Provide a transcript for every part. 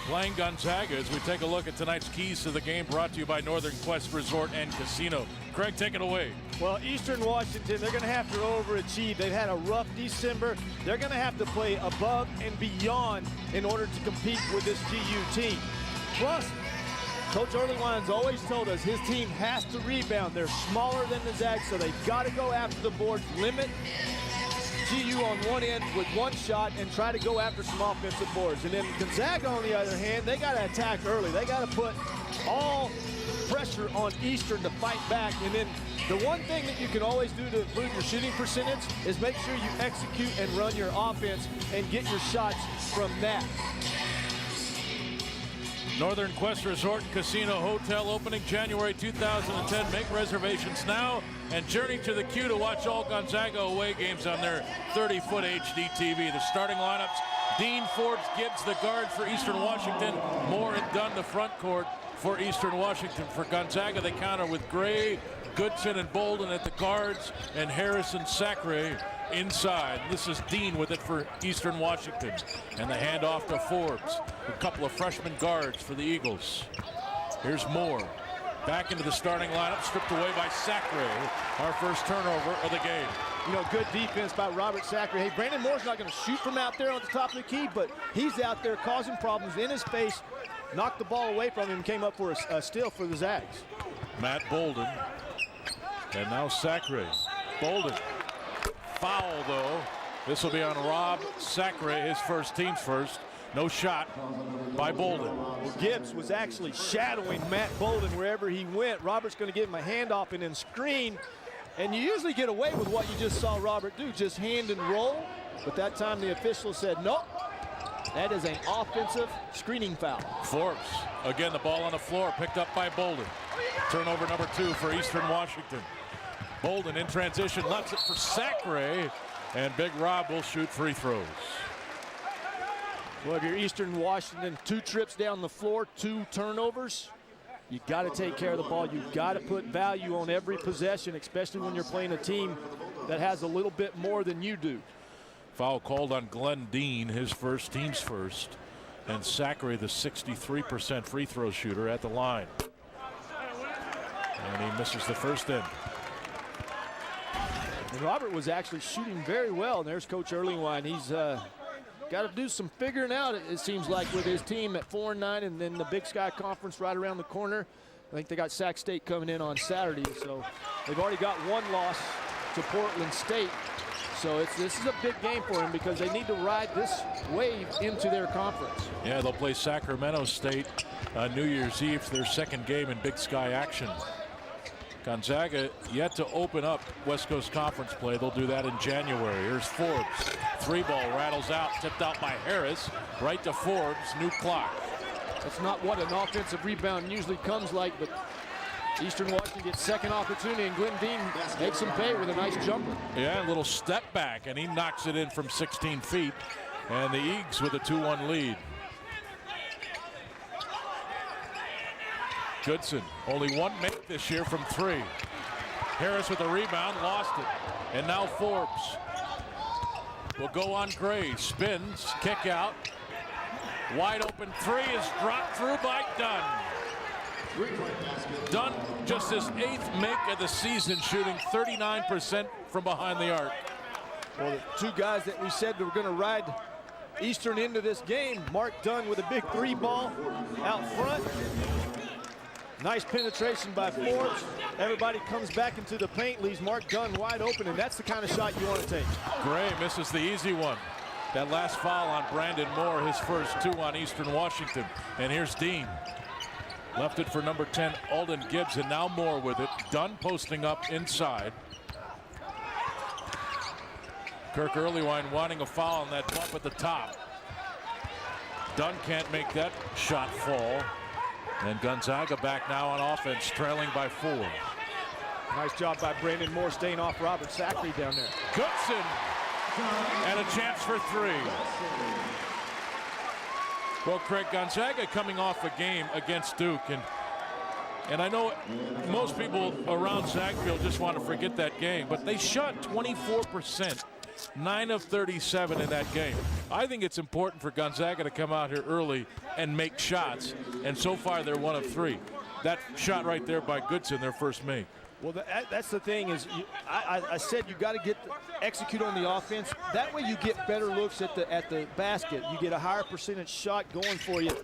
playing Gonzaga as we take a look at tonight's keys to the game, brought to you by Northern Quest Resort and Casino. Craig, take it away. Well, Eastern Washington, they're going to have to overachieve. They've had a rough December. They're going to have to play above and beyond in order to compete with this GU team. Plus, Coach Earlywine's always told us his team has to rebound. They're smaller than the Zags, so they've got to go after the boards, limit GU on one end with one shot and try to go after some offensive boards. And then Gonzaga, on the other hand, they got to attack early. They got to put all pressure on Eastern to fight back. And then the one thing that you can always do to improve your shooting percentage is make sure you execute and run your offense and get your shots from that. Northern Quest Resort and Casino Hotel opening January 2010. Make reservations now and journey to the queue to watch all Gonzaga away games on their 30-foot HD TV. The starting lineups: Dean, Forbes, Gibbs, the guard for Eastern Washington. Moore and Dunn, the front court for Eastern Washington. For Gonzaga, they counter with Gray, Goodson, and Bolden at the guards, and Harris and Sacre inside. This is Dean with it for Eastern Washington. And the handoff to Forbes. A couple of freshman guards for the Eagles. Here's Moore. Back into the starting lineup, stripped away by Sacre. Our first turnover of the game. You know, good defense by Robert Sacre. Hey, Brandon Moore's not going to shoot from out there on the top of the key, but he's out there causing problems in his face. Knocked the ball away from him, came up for a steal for the Zags. Matt Bolden. And now Sacre. Bolden. Foul, though. This will be on Rob Sacre, his first, team's first. No shot by Bolden. Well, Gibbs was actually shadowing Matt Bolden wherever he went. Robert's going to give him a handoff and then screen. And you usually get away with what you just saw Robert do, just hand and roll. But that time the official said, nope, that is an offensive screening foul. Forbes, again, the ball on the floor, picked up by Bolden. Turnover number 2 for Eastern Washington. Bolden in transition, lets it for Sacre, and Big Rob will shoot free throws. Well, if you're Eastern Washington, 2 trips down the floor, 2 turnovers, you got to take care of the ball. You've got to put value on every possession, especially when you're playing a team that has a little bit more than you do. Foul called on Glenn Dean, his first, team's first, and Sacre, the 63% free throw shooter, at the line. And he misses the first end. And Robert was actually shooting very well. And there's Coach Earlywine. He's got to do some figuring out, it seems like, with his team at 4-9, and then the Big Sky Conference right around the corner. I think they got Sac State coming in on Saturday, so they've already got 1 loss to Portland State. So this is a big game for him because they need to ride this wave into their conference. Yeah, they'll play Sacramento State New Year's Eve for their second game in Big Sky action. Gonzaga yet to open up West Coast Conference play. They'll do that in January. Here's Forbes. 3-ball rattles out, tipped out by Harris. Right to Forbes, new clock. That's not what an offensive rebound usually comes like, but Eastern Washington gets second opportunity, and Glenn Dean makes him pay with a nice jumper. Yeah, a little step back, and he knocks it in from 16 feet. And the Eagles with a 2-1 lead. Goodson, only 1 make this year from 3. Harris with a rebound, lost it. And now Forbes will go on Gray. Spins, kick out. Wide open 3 is dropped through by Dunn. Dunn, just his 8th make of the season, shooting 39% from behind the arc. Well, the 2 guys that we said were going to ride Eastern into this game, Mark Dunn with a big 3-ball out front. Nice penetration by Forbes. Everybody comes back into the paint, leaves Mark Dunn wide open, and that's the kind of shot you want to take. Gray misses the easy one. That last foul on Brandon Moore, his first 2 on Eastern Washington. And here's Dean. Left it for number 10, Alden Gibbs, and now Moore with it. Dunn posting up inside. Kirk Earlywine wanting a foul on that bump at the top. Dunn can't make that shot fall. And Gonzaga back now on offense, trailing by 4. Nice job by Brandon Moore staying off Robert Sacre down there. Goodson, and a chance for 3. Well, Craig, Gonzaga coming off a game against Duke, and I know most people around Zagfield just want to forget that game, but they shot 24% 9 of 37 in that game. I think it's important for Gonzaga to come out here early and make shots, and so far they're 1 of 3. That shot right there by Goodson, their first make. Well, that's the thing is, I said you got to execute on the offense. That way you get better looks at the basket. You get a higher percentage shot going for you.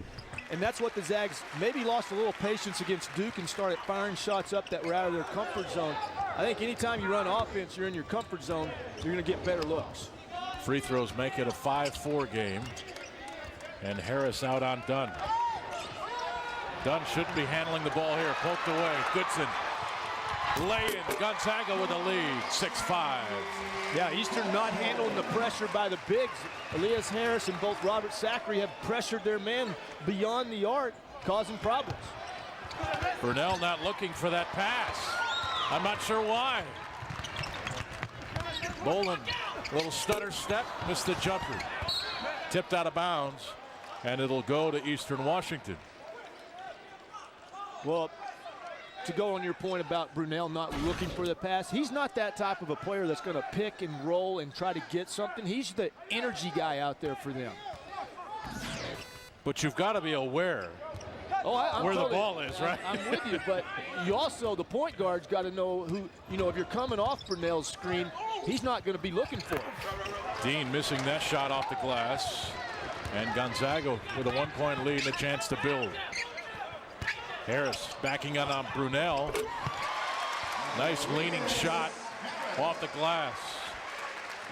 And that's what the Zags maybe lost a little patience against Duke and started firing shots up that were out of their comfort zone. I think anytime you run offense, you're in your comfort zone, you're going to get better looks. Free throws make it a 5-4 game. And Harris out on Dunn. Dunn shouldn't be handling the ball here. Poked away. Goodson. Lay in. Gonzaga with a lead. 6-5. Yeah, Eastern not handling the pressure by the bigs. Elias Harris and both Robert Zachary have pressured their men beyond the arc, causing problems. Brunell not looking for that pass. I'm not sure why. Bolden, little stutter step, missed the jumper. Tipped out of bounds, and it'll go to Eastern Washington. Well, to go on your point about Brunell not looking for the pass, he's not that type of a player that's going to pick and roll and try to get something. He's the energy guy out there for them. But you've got to be aware where the ball is, right? I'm with you, but you also, the point guard's got to know who, if you're coming off Brunell's screen, he's not going to be looking for it. Dean missing that shot off the glass. And Gonzaga with a 1-point lead and a chance to build. Harris backing out on Brunell. Nice leaning shot off the glass.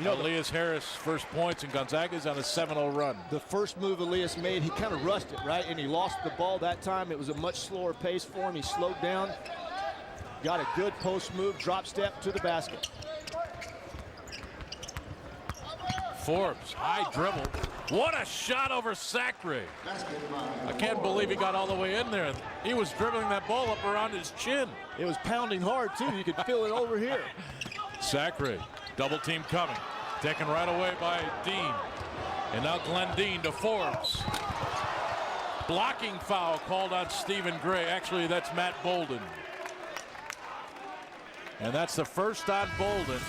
Elias Harris first points, and Gonzaga's on a 7-0 run. The first move Elias made, he kind of rushed it, right? And he lost the ball that time. It was a much slower pace for him. He slowed down, got a good post move, drop step to the basket. Forbes, high dribble. What a shot over Zachary. I can't believe he got all the way in there. He was dribbling that ball up around his chin. It was pounding hard, too. You could feel it over here. Zachary, double team coming. Taken right away by Dean. And now Glenn Dean to Forbes. Blocking foul called on Stephen Gray. Actually, that's Matt Bolden. And that's the first on Bolden.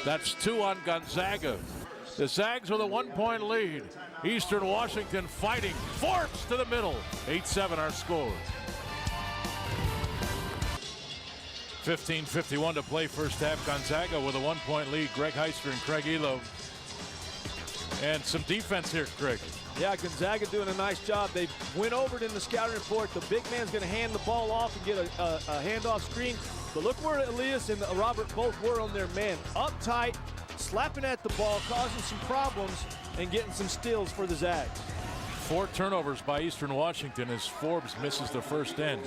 That's 2 on Gonzaga. The Zags with a 1-point lead. Eastern Washington fighting. Forbes to the middle. 8-7 our score. 15:51 to play first half. Gonzaga with a 1-point lead. Greg Heister and Craig Elo. And some defense here, Craig. Yeah, Gonzaga doing a nice job. They went over it in the scouting report. The big man's going to hand the ball off and get a handoff screen. But look where Elias and Robert both were on their man. Up tight, slapping at the ball, causing some problems, and getting some steals for the Zags. 4 turnovers by Eastern Washington as Forbes misses the first end.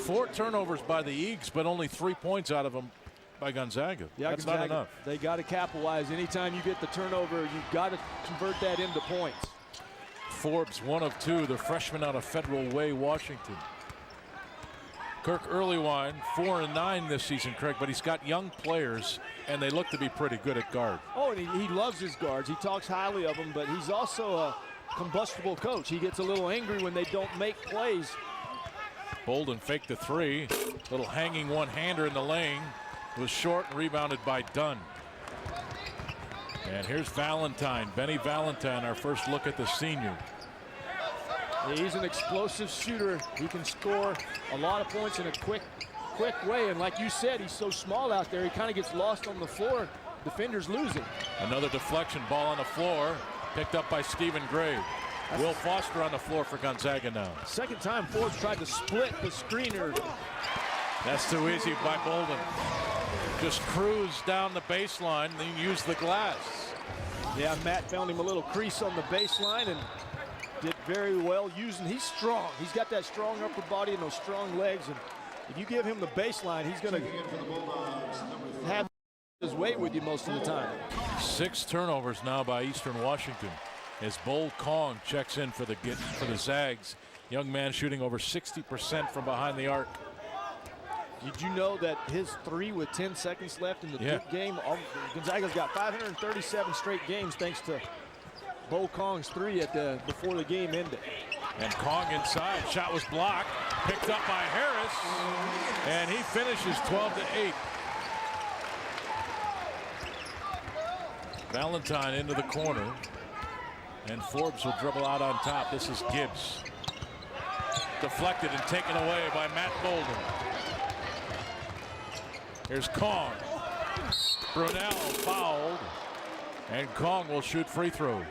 4 turnovers by the Eagles, but only 3 points out of them by Gonzaga. Yeah, that's Gonzaga, not enough. They got to capitalize. Anytime you get the turnover, you've got to convert that into points. Forbes 1 of 2, the freshman out of Federal Way, Washington. Kirk Earlywine 4-9 this season, Craig, but he's got young players, and they look to be pretty good at guard. Oh, and he loves his guards. He talks highly of them, but he's also a combustible coach. He gets a little angry when they don't make plays. Bolden faked the 3. Little hanging one-hander in the lane. It was short and rebounded by Dunn. And here's Valentine, Benny Valentine, our first look at the senior. He's an explosive shooter. He can score a lot of points in a quick way. And like you said, he's so small out there, he kind of gets lost on the floor. Defenders losing. Another deflection ball on the floor, picked up by Stephen Gray. Will Foster on the floor for Gonzaga now. Second time Forbes tried to split the screener. That's too easy by Bolden. Just cruise down the baseline, then use the glass. Yeah, Matt found him a little crease on the baseline and did very well using. He's strong. He's got that strong upper body and those strong legs. And if you give him the baseline, he's going to have his way with you most of the time. 6 turnovers now by Eastern Washington as Bol Kong checks in for the Zags. Young man shooting over 60% from behind the arc. Did you know that his 3 with 10 seconds left in the Duke game? Gonzaga's got 537 straight games thanks to Bol Kong's 3 before the game ended. And Kong inside. Shot was blocked. Picked up by Harris. And he finishes 12-8. Valentine into the corner. And Forbes will dribble out on top. This is Gibbs. Deflected and taken away by Matt Bolden. Here's Kong. Brunel fouled. And Kong will shoot free throws.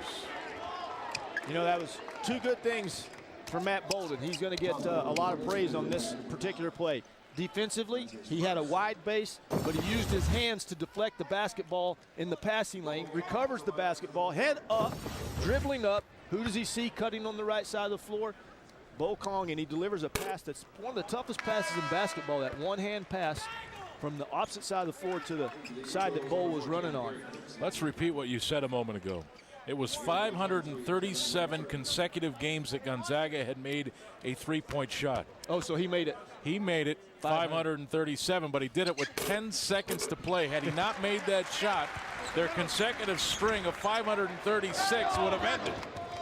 You know, that was two good things for Matt Bolden. He's going to get a lot of praise on this particular play. Defensively, he had a wide base, but he used his hands to deflect the basketball in the passing lane, recovers the basketball, head up, dribbling up. Who does he see cutting on the right side of the floor? Bo Kong, and he delivers a pass that's one of the toughest passes in basketball, that one-hand pass from the opposite side of the floor to the side that Bo was running on. Let's repeat what you said a moment ago. It was 537 consecutive games that Gonzaga had made a three-point shot. Oh, so he made it. He made it 537, but he did it with 10 seconds to play. Had he not made that shot, their consecutive string of 536 would have ended.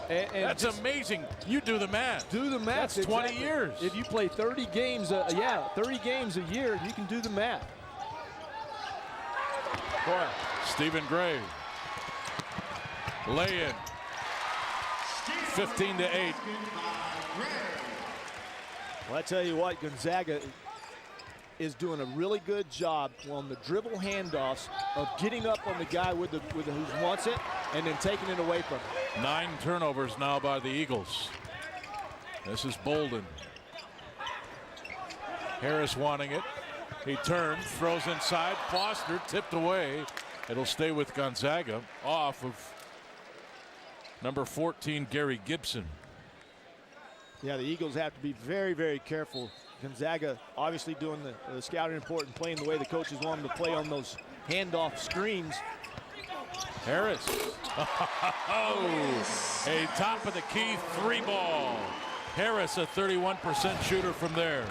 And that's amazing. You do the math. Do the math. That's 20 years. If you play 30 games, 30 games a year, you can do the math. Boy, Stephen Gray. Lay in. 15-8. Well, I tell you what, Gonzaga is doing a really good job on the dribble handoffs of getting up on the guy with who wants it and then taking it away from him. 9 turnovers now by the Eagles. This is Bolden. Harris wanting it. He turns, throws inside. Foster tipped away. It'll stay with Gonzaga off of number 14, Gary Gibson. Yeah, the Eagles have to be very, very careful. Gonzaga obviously doing the scouting report and playing the way the coaches want them to play on those handoff screens. Harris. Oh, a top of the key 3-ball. Harris, a 31% shooter from there.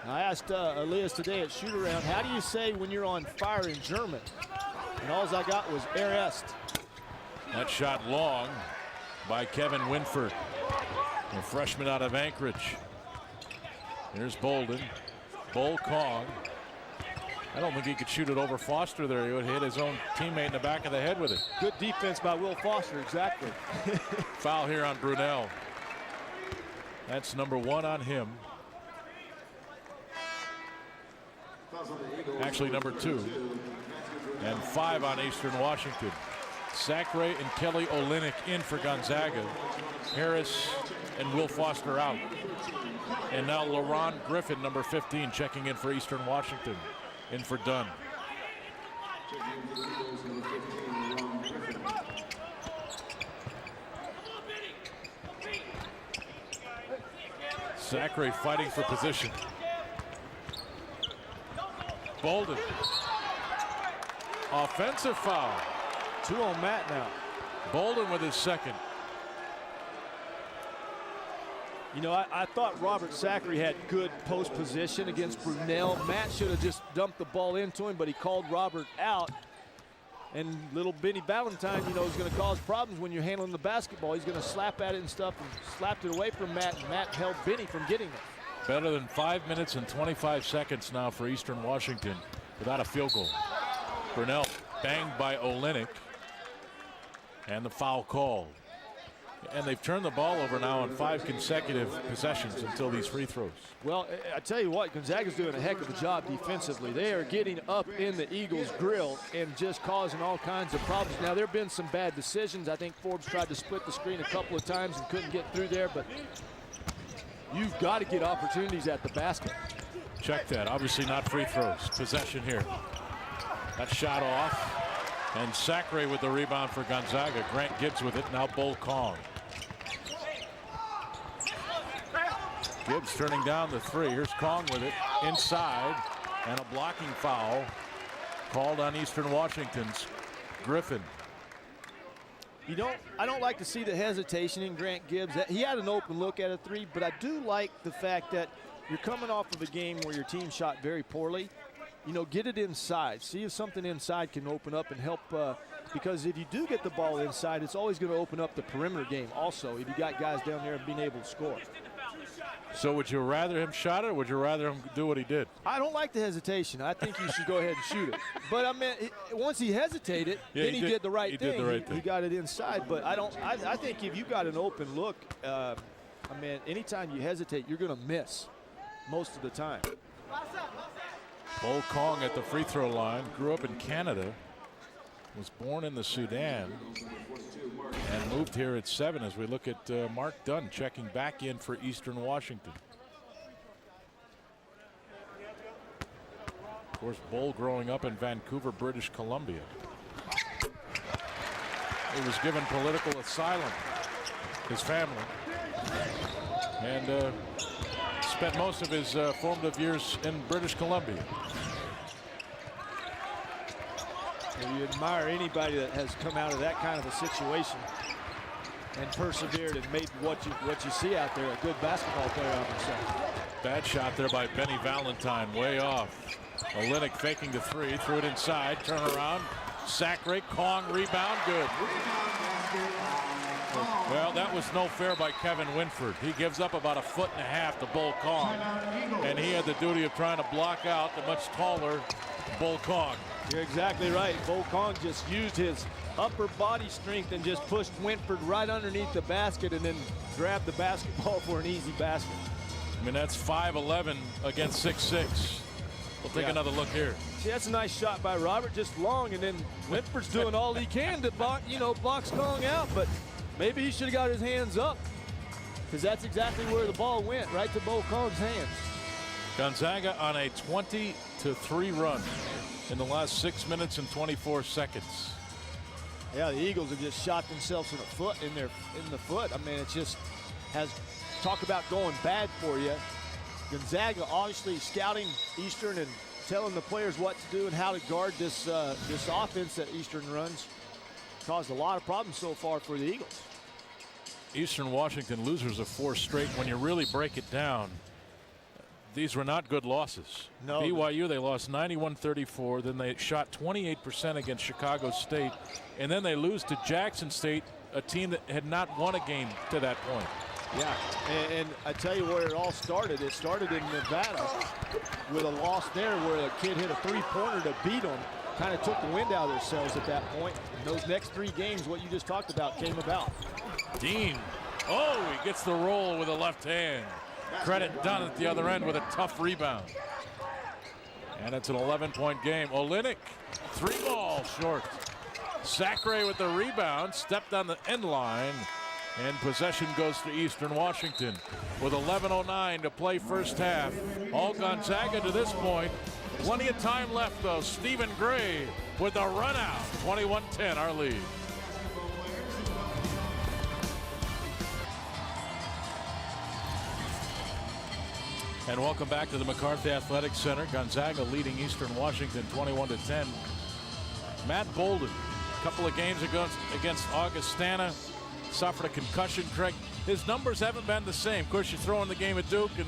I asked Elias today at shoot around, how do you say when you're on fire in German? And all I got was er ist. That shot long by Kevin Winford, a freshman out of Anchorage. Here's Bolden. Bull Kong. I don't think he could shoot it over Foster there. He would hit his own teammate in the back of the head with it. Good defense by Will Foster, exactly. Foul here on Brunel. That's number 1 on him. Actually number 2. And 5 on Eastern Washington. Sacre and Kelly Olynyk in for Gonzaga. Harris and Will Foster out. And now LaRon Griffin, number 15, checking in for Eastern Washington. In for Dunn. Sacre fighting for position. Bolden. Offensive foul. 2 on Matt now. Bolden with his second. You know, I thought Robert Sacre had good post position against Brunel. Matt should have just dumped the ball into him, but he called Robert out. And little Benny Valentine, you know, is going to cause problems when you're handling the basketball. He's going to slap at it and stuff, and slapped it away from Matt, and Matt held Benny from getting it. Better than 5 minutes and 25 seconds now for Eastern Washington without a field goal. Brunel banged by Olynyk. And the foul called. And they've turned the ball over now on 5 consecutive possessions until these free throws. Well, I tell you what, Gonzaga's doing a heck of a job defensively. They are getting up in the Eagles' grill and just causing all kinds of problems. Now, there have been some bad decisions. I think Forbes tried to split the screen a couple of times and couldn't get through there, but you've got to get opportunities at the basket. Check that. Obviously not free throws. Possession here. That shot off. And Sacre with the rebound for Gonzaga. Grant Gibbs with it. Now Bull Kong. Gibbs turning down the 3. Here's Kong with it. Inside. And a blocking foul called on Eastern Washington's Griffin. You know, I don't like to see the hesitation in Grant Gibbs. He had an open look at a 3, but I do like the fact that you're coming off of a game where your team shot very poorly. You know, get it inside. See if something inside can open up and help, because if you do get the ball inside, it's always going to open up the perimeter game also if you got guys down there being able to score. So would you rather him shot it, or would you rather him do what he did? I don't like the hesitation. I think you should go ahead and shoot it. But I mean, once he hesitated, then he did the right thing. Did the right thing. He got it inside. But I think if you got an open look, I mean, anytime you hesitate, you're going to miss most of the time. Bo Kong at the free throw line. Grew up in Canada. Was born in the Sudan and moved here at 7 as we look at Mark Dunn checking back in for Eastern Washington. Of course, Bull growing up in Vancouver, British Columbia. He was given political asylum, his family, and spent most of his formative years in British Columbia. You admire anybody that has come out of that kind of a situation and persevered and made what you see out there, a good basketball player of himself. Bad shot there by Benny Valentine, way off. Olynyk faking the three, threw it inside, turn around, Sacre, Kong, rebound, good. Well, that was no fair by Kevin Winford. He gives up about 1.5 feet to Bull Kong, and he had the duty of trying to block out the much taller Bull Kong. You're exactly right. Bo Kong just used his upper body strength and just pushed Winford right underneath the basket and then grabbed the basketball for an easy basket. I mean, that's 5'11" against 6'6". We'll take another look here. See, that's a nice shot by Robert, just long, and then Winford's doing all he can to box Kong out, but maybe he should have got his hands up, because that's exactly where the ball went, right to Bo Kong's hands. Gonzaga on a 20-3 run in the last 6 minutes and 24 seconds. Yeah, the Eagles have just shot themselves in the foot. I mean, it just has talk about going bad for you. Gonzaga obviously scouting Eastern and telling the players what to do and how to guard this offense that Eastern runs. Caused a lot of problems so far for the Eagles. Eastern Washington losers of 4 straight. When you really break it down, these were not good losses. No. BYU, they lost 91-34. Then they shot 28% against Chicago State. And then they lose to Jackson State, a team that had not won a game to that point. Yeah, and I tell you where it all started. It started in Nevada with a loss there where a kid hit a three-pointer to beat them. Kind of took the wind out of themselves at that point. And those next 3 games, what you just talked about, came about. Dean, oh, he gets the roll with a left hand. Credit Dunn at the other end with a tough rebound. And it's an 11-point game. Olynyk, 3 ball short. Sacre with the rebound, stepped on the end line, and possession goes to Eastern Washington with 11:09 to play first half. All Gonzaga to this point. Plenty of time left, though. Stephen Gray with a run out. 21-10, our lead. And welcome back to the McCarthy Athletic Center. Gonzaga leading Eastern Washington 21-10. Matt Bolden, a couple of games against Augustana, suffered a concussion. Craig, his numbers haven't been the same. Of course, you throw in the game at Duke, and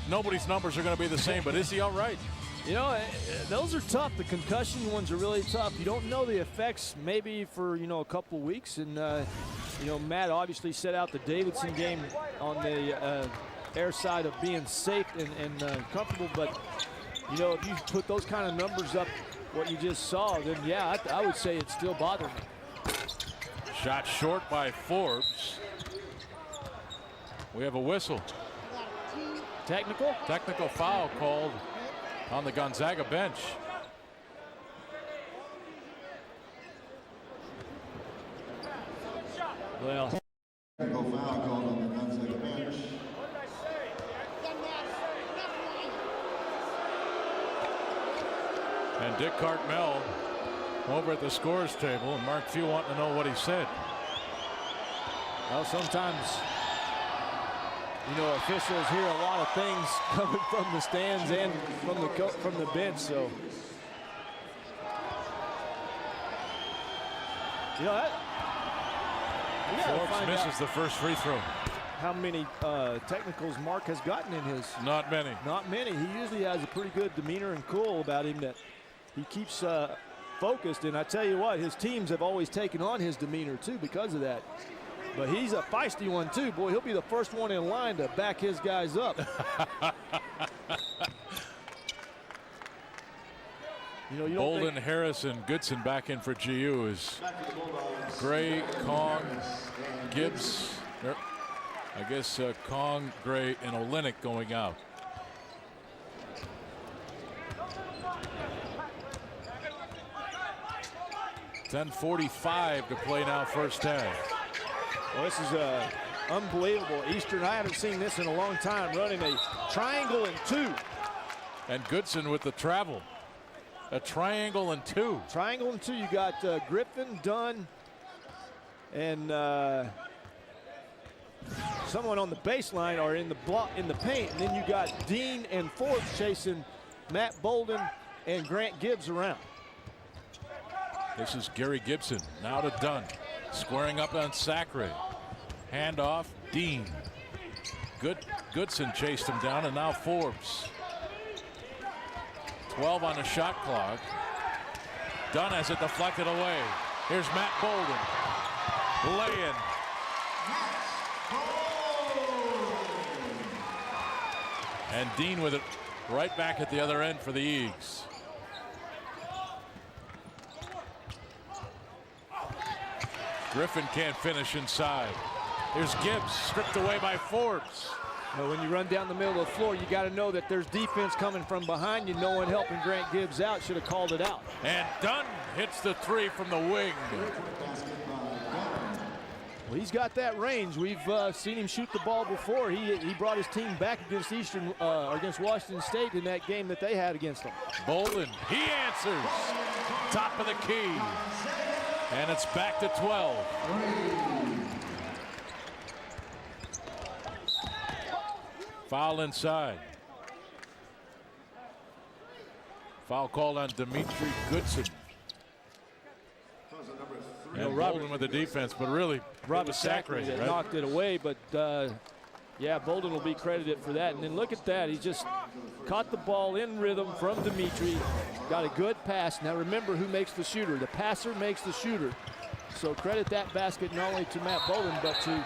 nobody's numbers are going to be the same. But is he all right? You know, those are tough. The concussion ones are really tough. You don't know the effects maybe for, a couple of weeks. And, Matt obviously set out the Davidson game on the air side of being safe and comfortable. But, if you put those kind of numbers up, what you just saw, then, yeah, I would say it's still bothering me. Shot short by Forbes. We have a whistle. Technical? Technical foul called on the Gonzaga bench. Well, technical foul called on the Gonzaga bench. And Dick Cartmel over at the scores table, and Mark Few wanting to know what he said. Well, sometimes, officials hear a lot of things coming from the stands and from the bench. So, Forbes misses the first free throw. How many technicals Mark has gotten in his? Not many. Not many. He usually has a pretty good demeanor and cool about him that he keeps focused. And I tell you what, his teams have always taken on his demeanor too because of that. But he's a feisty one, too. Boy, he'll be the first one in line to back his guys up. Bolden, Harris, and Goodson back in for GU is Gray, Kong, Gibbs. I guess Kong, Gray, and Olenek going out. $10:45 to play now, first half. Well, this is unbelievable. Eastern, I haven't seen this in a long time, running a triangle and 2. And Goodson with the travel. A triangle and 2. Triangle and 2. You got Griffin, Dunn, and someone on the baseline or in the block in the paint. And then you got Dean and Forbes chasing Matt Bolden and Grant Gibbs around. This is Gary Gibson. Now to Dunn. Squaring up on Sacre. Handoff, Dean. Goodson chased him down, and now Forbes. 12 on the shot clock. Dunn has it deflected away. Here's Matt Bolden. Lay-in. And Dean with it right back at the other end for the Eags. Griffin can't finish inside. Here's Gibbs, stripped away by Forbes. But when you run down the middle of the floor, you got to know that there's defense coming from behind you. No one helping Grant Gibbs out. Should have called it out. And Dunn hits the 3 from the wing. Well, he's got that range. We've seen him shoot the ball before. He brought his team back against against Washington State in that game that they had against them. Bolden, he answers. Top of the key. And it's back to 12. Foul inside. Foul called on Dimitri Goodson. And Bolden with the defense, but really Robert Sacre right? knocked it away, but yeah, Bolden will be credited for that. And then look at that. He just caught the ball in rhythm from Dimitri. Got a good pass. Now remember who makes the shooter. The passer makes the shooter. So credit that basket not only to Matt Bolden, but to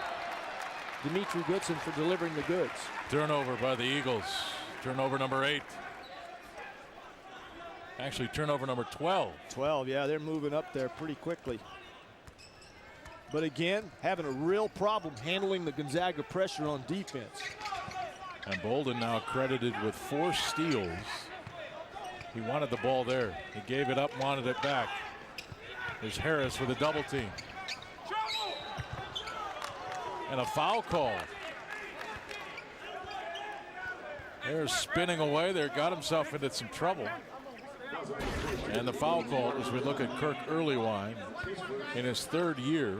Dimitri Goodson for delivering the goods. Turnover by the Eagles. Turnover number 8. Actually, turnover number 12. 12, yeah, they're moving up there pretty quickly. But again, having a real problem handling the Gonzaga pressure on defense. And Bolden now credited with 4 steals. He wanted the ball there. He gave it up, wanted it back. There's Harris with a double team. And a foul call. There's spinning away there, got himself into some trouble. And the foul call as we look at Kirk Earlywine in his 3rd year.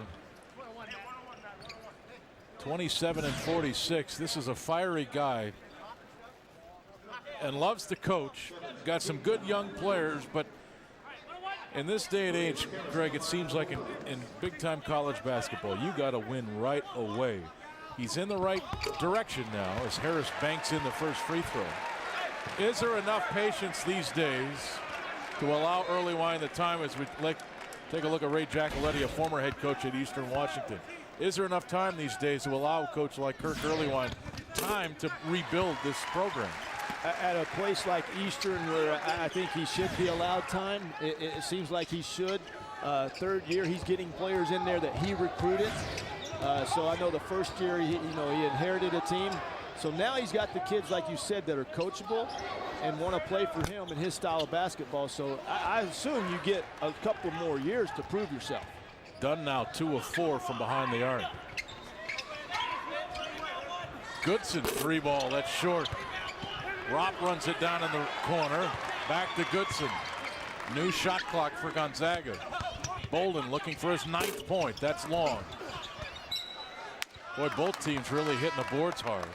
27 and 46. This is a fiery guy and loves to coach. Got some good young players, but in this day and age, Greg, it seems like in big-time college basketball, you got to win right away. He's in the right direction now as Harris banks in the first free throw. Is there enough patience these days to allow Earlywine the time as we take a look at Ray Giacoletti, a former head coach at Eastern Washington? Is there enough time these days to allow a coach like Kirk Earlywine time to rebuild this program? At a place like Eastern, where I think he should be allowed time, it seems like he should. 3rd year, he's getting players in there that he recruited. So I know the first year, he inherited a team. So now he's got the kids, like you said, that are coachable and want to play for him and his style of basketball. So I assume you get a couple more years to prove yourself. Dunn now 2 of 4 from behind the arc. Goodson 3 ball, that's short. Ropp runs it down in the corner. Back to Goodson. New shot clock for Gonzaga. Bolden looking for his 9th point. That's long. Boy, both teams really hitting the boards hard.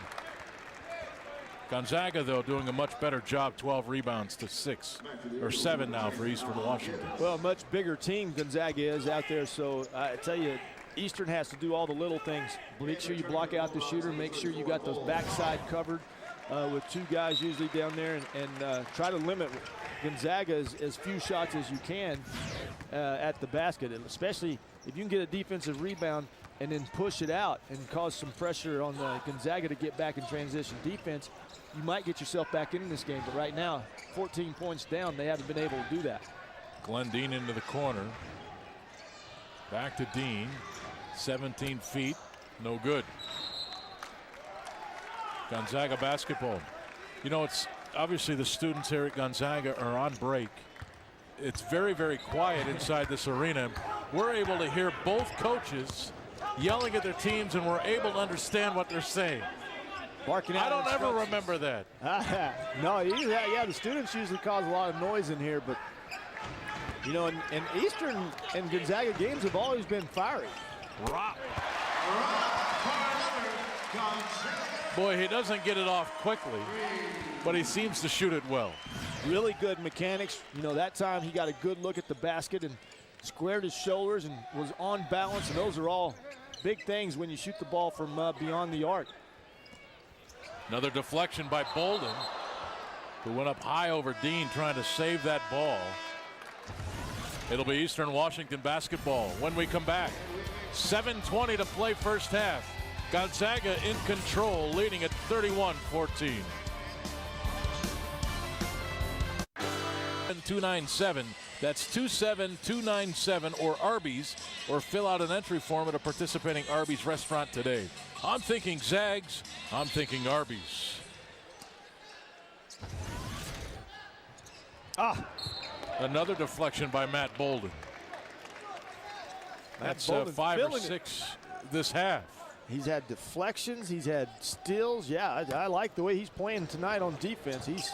Gonzaga, though, doing a much better job. 12 rebounds to 6 or 7 now for Eastern Washington. Well, a much bigger team Gonzaga is out there. So I tell you, Eastern has to do all the little things. Make sure you block out the shooter. Make sure you got those backside covered with 2 guys usually down there, and try to limit Gonzaga as few shots as you can at the basket. And especially if you can get a defensive rebound, and then push it out and cause some pressure on the Gonzaga to get back in transition defense, you might get yourself back in this game. But right now, 14 points down, they haven't been able to do that. Glenn Dean into the corner. Back to Dean. 17 feet. No good. Gonzaga basketball. You know, it's obviously the students here at Gonzaga are on break. It's very, very quiet inside this arena. We're able to hear both coaches yelling at their teams, and we're able to understand what they're saying. Barking out I don't ever remember that. No, yeah, the students usually cause a lot of noise in here, but you know, and Eastern and Gonzaga games have always been fiery. Rock. Boy, he doesn't get it off quickly, but he seems to shoot it well. Really good mechanics. You know, that time he got a good look at the basket and squared his shoulders and was on balance, and those are all big things when you shoot the ball from beyond the arc. Another deflection by Bolden, who went up high over Dean trying to save that ball. It'll be Eastern Washington basketball when we come back. 7:20 to play first half. Gonzaga in control, leading at 31-14. 297. That's 27297 or Arby's, or fill out an entry form at a participating Arby's restaurant today. I'm thinking Zags. I'm thinking Arby's. Another deflection by Matt Bolden. That's 5 or 6 this half. He's had deflections. He's had steals. Yeah, I like the way he's playing tonight on defense. He's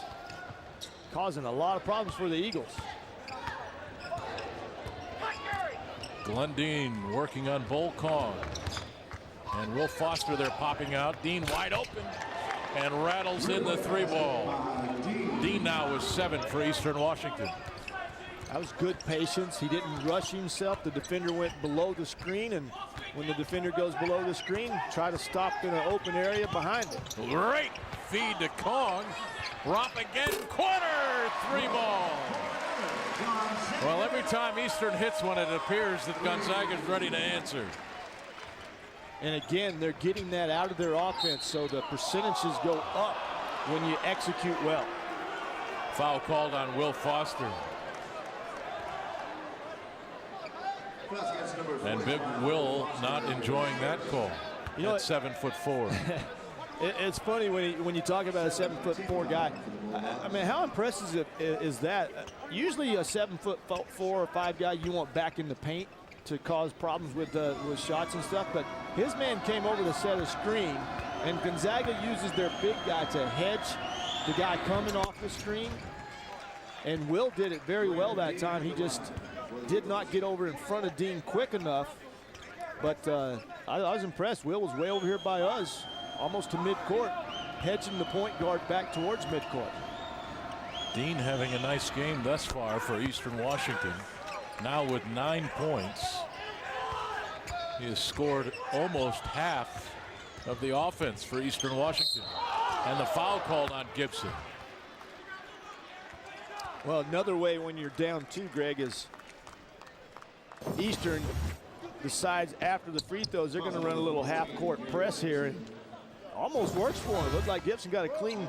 causing a lot of problems for the Eagles. Glenn Dean working on Bull Kong. And Will Foster there popping out. Dean wide open and rattles in the 3-ball. Dean now with 7 for Eastern Washington. That was good patience. He didn't rush himself. The defender went below the screen, and when the defender goes below the screen, try to stop in an open area behind it. Great feed to Kong. Romp again, corner, 3-ball. Well, every time Eastern hits one, it appears that Gonzaga's ready to answer. And again, they're getting that out of their offense, so the percentages go up when you execute well. Foul called on Will Foster. And Big Will not enjoying that call. You know, at 7'4". It's funny when you talk about a 7'4" guy. I mean, how impressive is that? Usually a 7'4" or 5 guy you want back in the paint to cause problems with shots and stuff. But his man came over to set a screen, and Gonzaga uses their big guy to hedge the guy coming off the screen. And Will did it very well that time. He just did not get over in front of Dean quick enough. But I was impressed. Will was way over here by us, almost to midcourt, hedging the point guard back towards midcourt. Dean having a nice game thus far for Eastern Washington. Now with 9 points. He has scored almost half of the offense for Eastern Washington. And the foul called on Gibson. Well, another way when you're down 2, Greg, is Eastern decides after the free throws they're going to run a little half-court press here, and almost works for him. Looked like Gibson got a clean.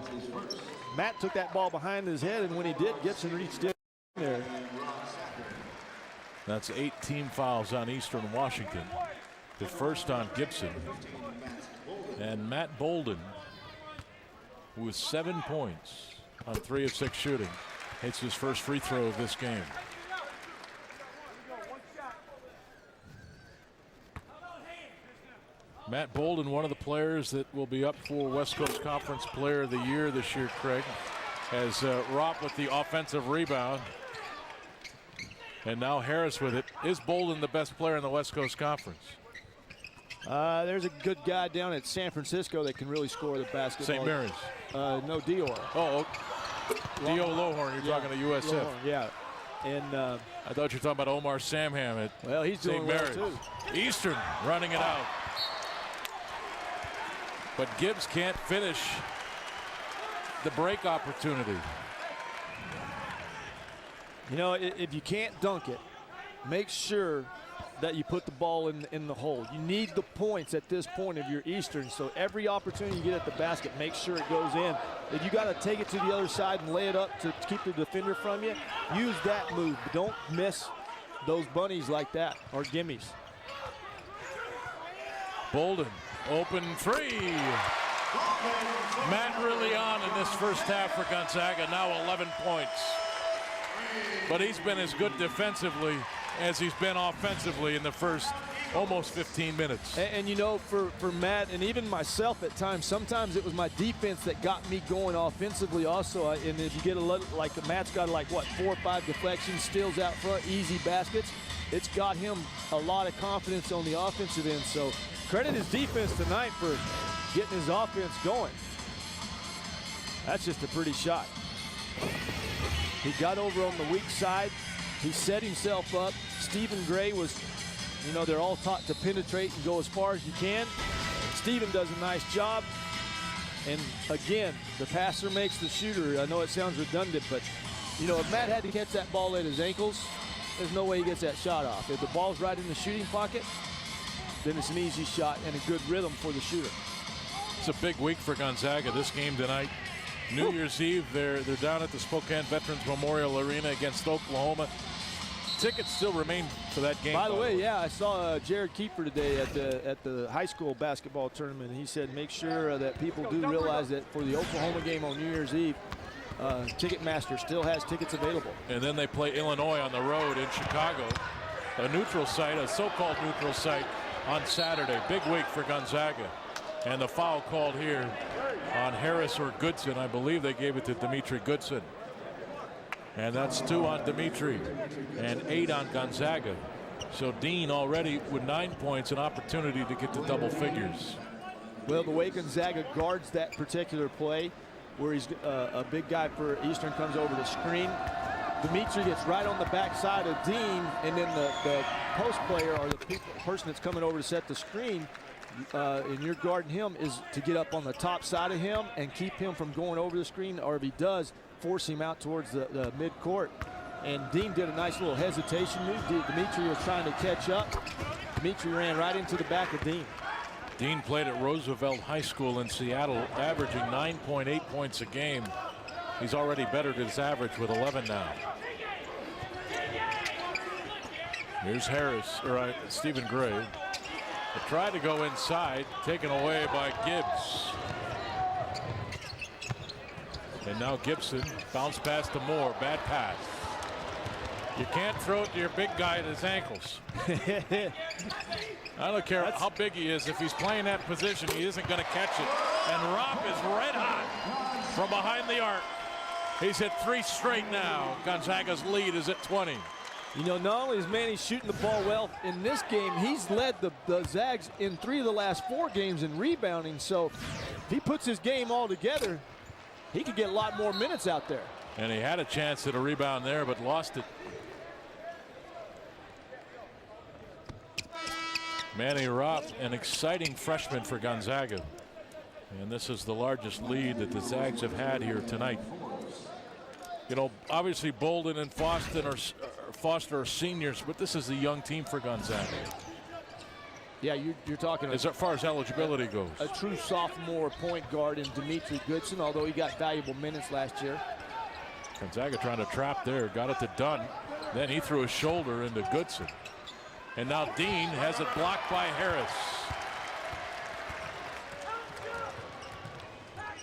Matt took that ball behind his head, and when he did, Gibson reached in there. That's 8 team fouls on Eastern Washington. The first on Gibson. And Matt Bolden, with 7 points on 3 of 6 shooting, hits his first free throw of this game. Matt Bolden, one of the players that will be up for West Coast Conference Player of the Year this year, Craig, has Ropp with the offensive rebound. And now Harris with it. Is Bolden the best player in the West Coast Conference? There's a good guy down at San Francisco that can really score the basketball. St. Mary's. No, Dior. Oh, Dio Lohorn, you're talking to USF. Lohorn, yeah. And I thought you were talking about Omar Samham at well, he's doing St. Mary's. well too. Eastern running it out. But Gibbs can't finish the break opportunity. You know, if you can't dunk it, make sure that you put the ball in the hole. You need the points at this point of your Eastern, so every opportunity you get at the basket, make sure it goes in. If you got to take it to the other side and lay it up to keep the defender from you, use that move. But don't miss those bunnies like that, or gimmies. Bolden, open three. Matt really on in this first half for Gonzaga, now 11 points. But he's been as good defensively as he's been offensively in the first almost 15 minutes. And you know, for Matt and even myself at times, sometimes it was my defense that got me going offensively also. And if you get a little, like Matt's got like, what, 4 or 5 deflections, steals out front, easy baskets, it's got him a lot of confidence on the offensive end. So credit his defense tonight for getting his offense going. That's just a pretty shot. He got over on the weak side. He set himself up. Stephen Gray was, you know, they're all taught to penetrate and go as far as you can. Stephen does a nice job. And again, the passer makes the shooter. I know it sounds redundant, but, you know, if Matt had to catch that ball at his ankles, there's no way he gets that shot off. If the ball's right in the shooting pocket, then it's an easy shot and a good rhythm for the shooter. It's a big week for Gonzaga. This game tonight, New Year's Eve, they're down at the Spokane Veterans Memorial Arena against Oklahoma. Tickets still remain for that game. By the way, yeah, I saw Jared Keeper today at the high school basketball tournament. He said make sure that people do realize that for the Oklahoma game on New Year's Eve, Ticketmaster still has tickets available. And then they play Illinois on the road in Chicago, a neutral site, a so-called neutral site, on Saturday. Big week for Gonzaga. And the foul called here on Harris or Goodson. I believe they gave it to Dimitri Goodson. And that's 2 on Dimitri and 8 on Gonzaga. So Dean already with 9 points, an opportunity to get to double figures. Well, the way Gonzaga guards that particular play, where he's a big guy for Eastern, comes over the screen. Dimitri gets right on the backside of Dean, and then the post player or the person that's coming over to set the screen, and you're guarding him, is to get up on the top side of him and keep him from going over the screen, or if he does, force him out towards the mid-court. And Dean did a nice little hesitation move. Dimitri was trying to catch up. Dimitri ran right into the back of Dean. Dean played at Roosevelt High School in Seattle, averaging 9.8 points a game. He's already bettered his average with 11 now. Here's Harris, or Stephen Gray. They tried to go inside, taken away by Gibbs. And now Gibson, bounce pass to Moore, bad pass. You can't throw it to your big guy at his ankles. I don't care how big he is. If he's playing that position, he isn't going to catch it. And Rock is red hot from behind the arc. He's hit 3 straight now. Gonzaga's lead is at 20. You know, not only is Manny shooting the ball well in this game, he's led the Zags in 3 of the last 4 games in rebounding. So if he puts his game all together, he could get a lot more minutes out there. And he had a chance at a rebound there, but lost it. Manny Ropp, an exciting freshman for Gonzaga. And this is the largest lead that the Zags have had here tonight. You know, obviously Bolden and Foster are seniors, but this is a young team for Gonzaga. Yeah, you're talking as far as eligibility goes. A true sophomore point guard in Dimitri Goodson, although he got valuable minutes last year. Gonzaga trying to trap there, got it to Dunn. Then he threw his shoulder into Goodson. And now Dean has it blocked by Harris.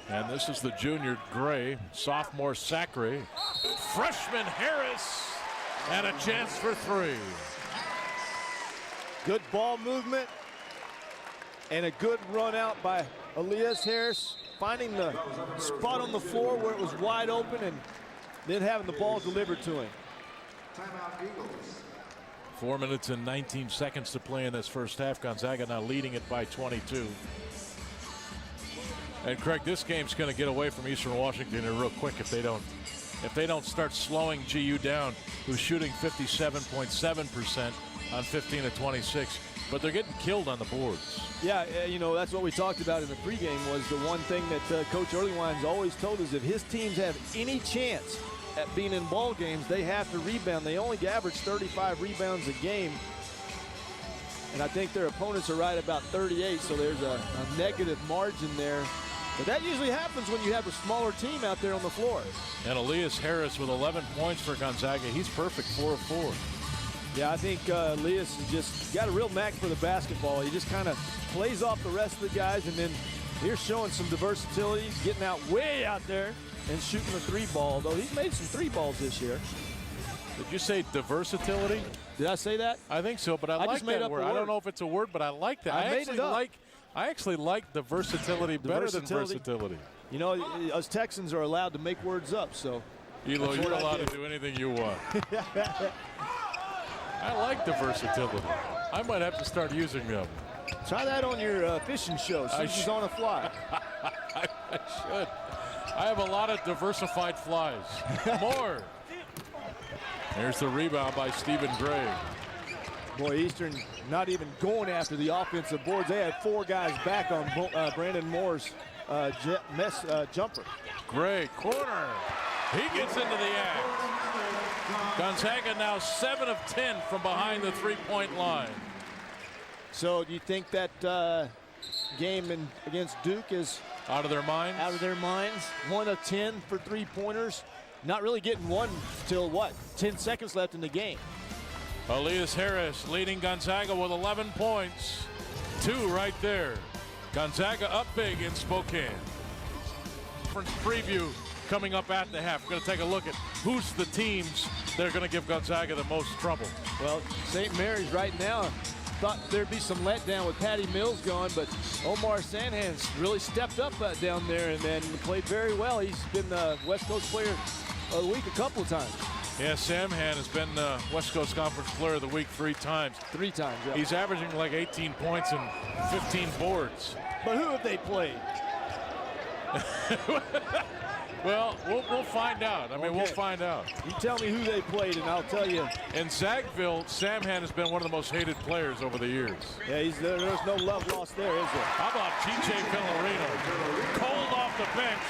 And this is the junior Gray, sophomore Sacre, freshman Harris, and a chance for 3. Good ball movement and a good run out by Elias Harris, finding the spot on the floor where it was wide open and then having the ball delivered to him. 4 minutes and 19 seconds to play in this first half. Gonzaga now leading it by 22. And Craig, this game's going to get away from Eastern Washington real quick if they don't start slowing GU down, who's shooting 57.7% on 15 of 26. But they're getting killed on the boards. Yeah, you know, that's what we talked about in the pregame, was the one thing that Coach Earlywine's always told us: if his teams have any chance at being in ball games, they have to rebound. They only average 35 rebounds a game. and I think their opponents are right about 38, so there's a negative margin there. But that usually happens when you have a smaller team out there on the floor. And Elias Harris with 11 points for Gonzaga. He's perfect, 4 of 4. Yeah, I think Elias has just got a real knack for the basketball. He just kind of plays off the rest of the guys, and then here's showing some versatility, getting out way out there and shooting the 3-ball, though he's made some 3-balls this year. Did you say versatility? Did I say that? I think so, but I like that word. I don't know if it's a word, but I like that. I actually like the versatility better than versatility. You know, us Texans are allowed to make words up, so. Elo, you're allowed to do anything you want. I like the versatility. I might have to start using them. Try that on your fishing show. She's on a fly. I should. I have a lot of diversified flies. More. There's the rebound by Stephen Gray. Boy, Eastern not even going after the offensive boards. They had 4 guys back on Brandon Moore's jumper. Gray, corner. He gets into the act. Gonzaga now 7 of 10 from behind the 3-point line. So do you think that game against Duke is out of their minds? Out of their minds. 1 of 10 for 3-pointers. Not really getting one till what? 10 seconds left in the game. Elias Harris leading Gonzaga with 11 points. 2 right there. Gonzaga up big in Spokane. Preview coming up at the half. We're going to take a look at who's the teams that are going to give Gonzaga the most trouble. Well, St. Mary's right now thought there'd be some letdown with Patty Mills gone, but Omar Sanhan's really stepped up down there and then played very well. He's been the West Coast Player of the Week a couple of times. Yeah, Samhan has been West Coast Conference Player of the Week 3 times. 3 times, yeah. He's averaging like 18 points and 15 boards. But who have they played? Well, we'll find out. I mean, we'll find out. You tell me who they played, and I'll tell you. In Zagville, Samhan has been one of the most hated players over the years. Yeah, there's no love lost there, is there? How about G.J. Villarino? Cold off the bench,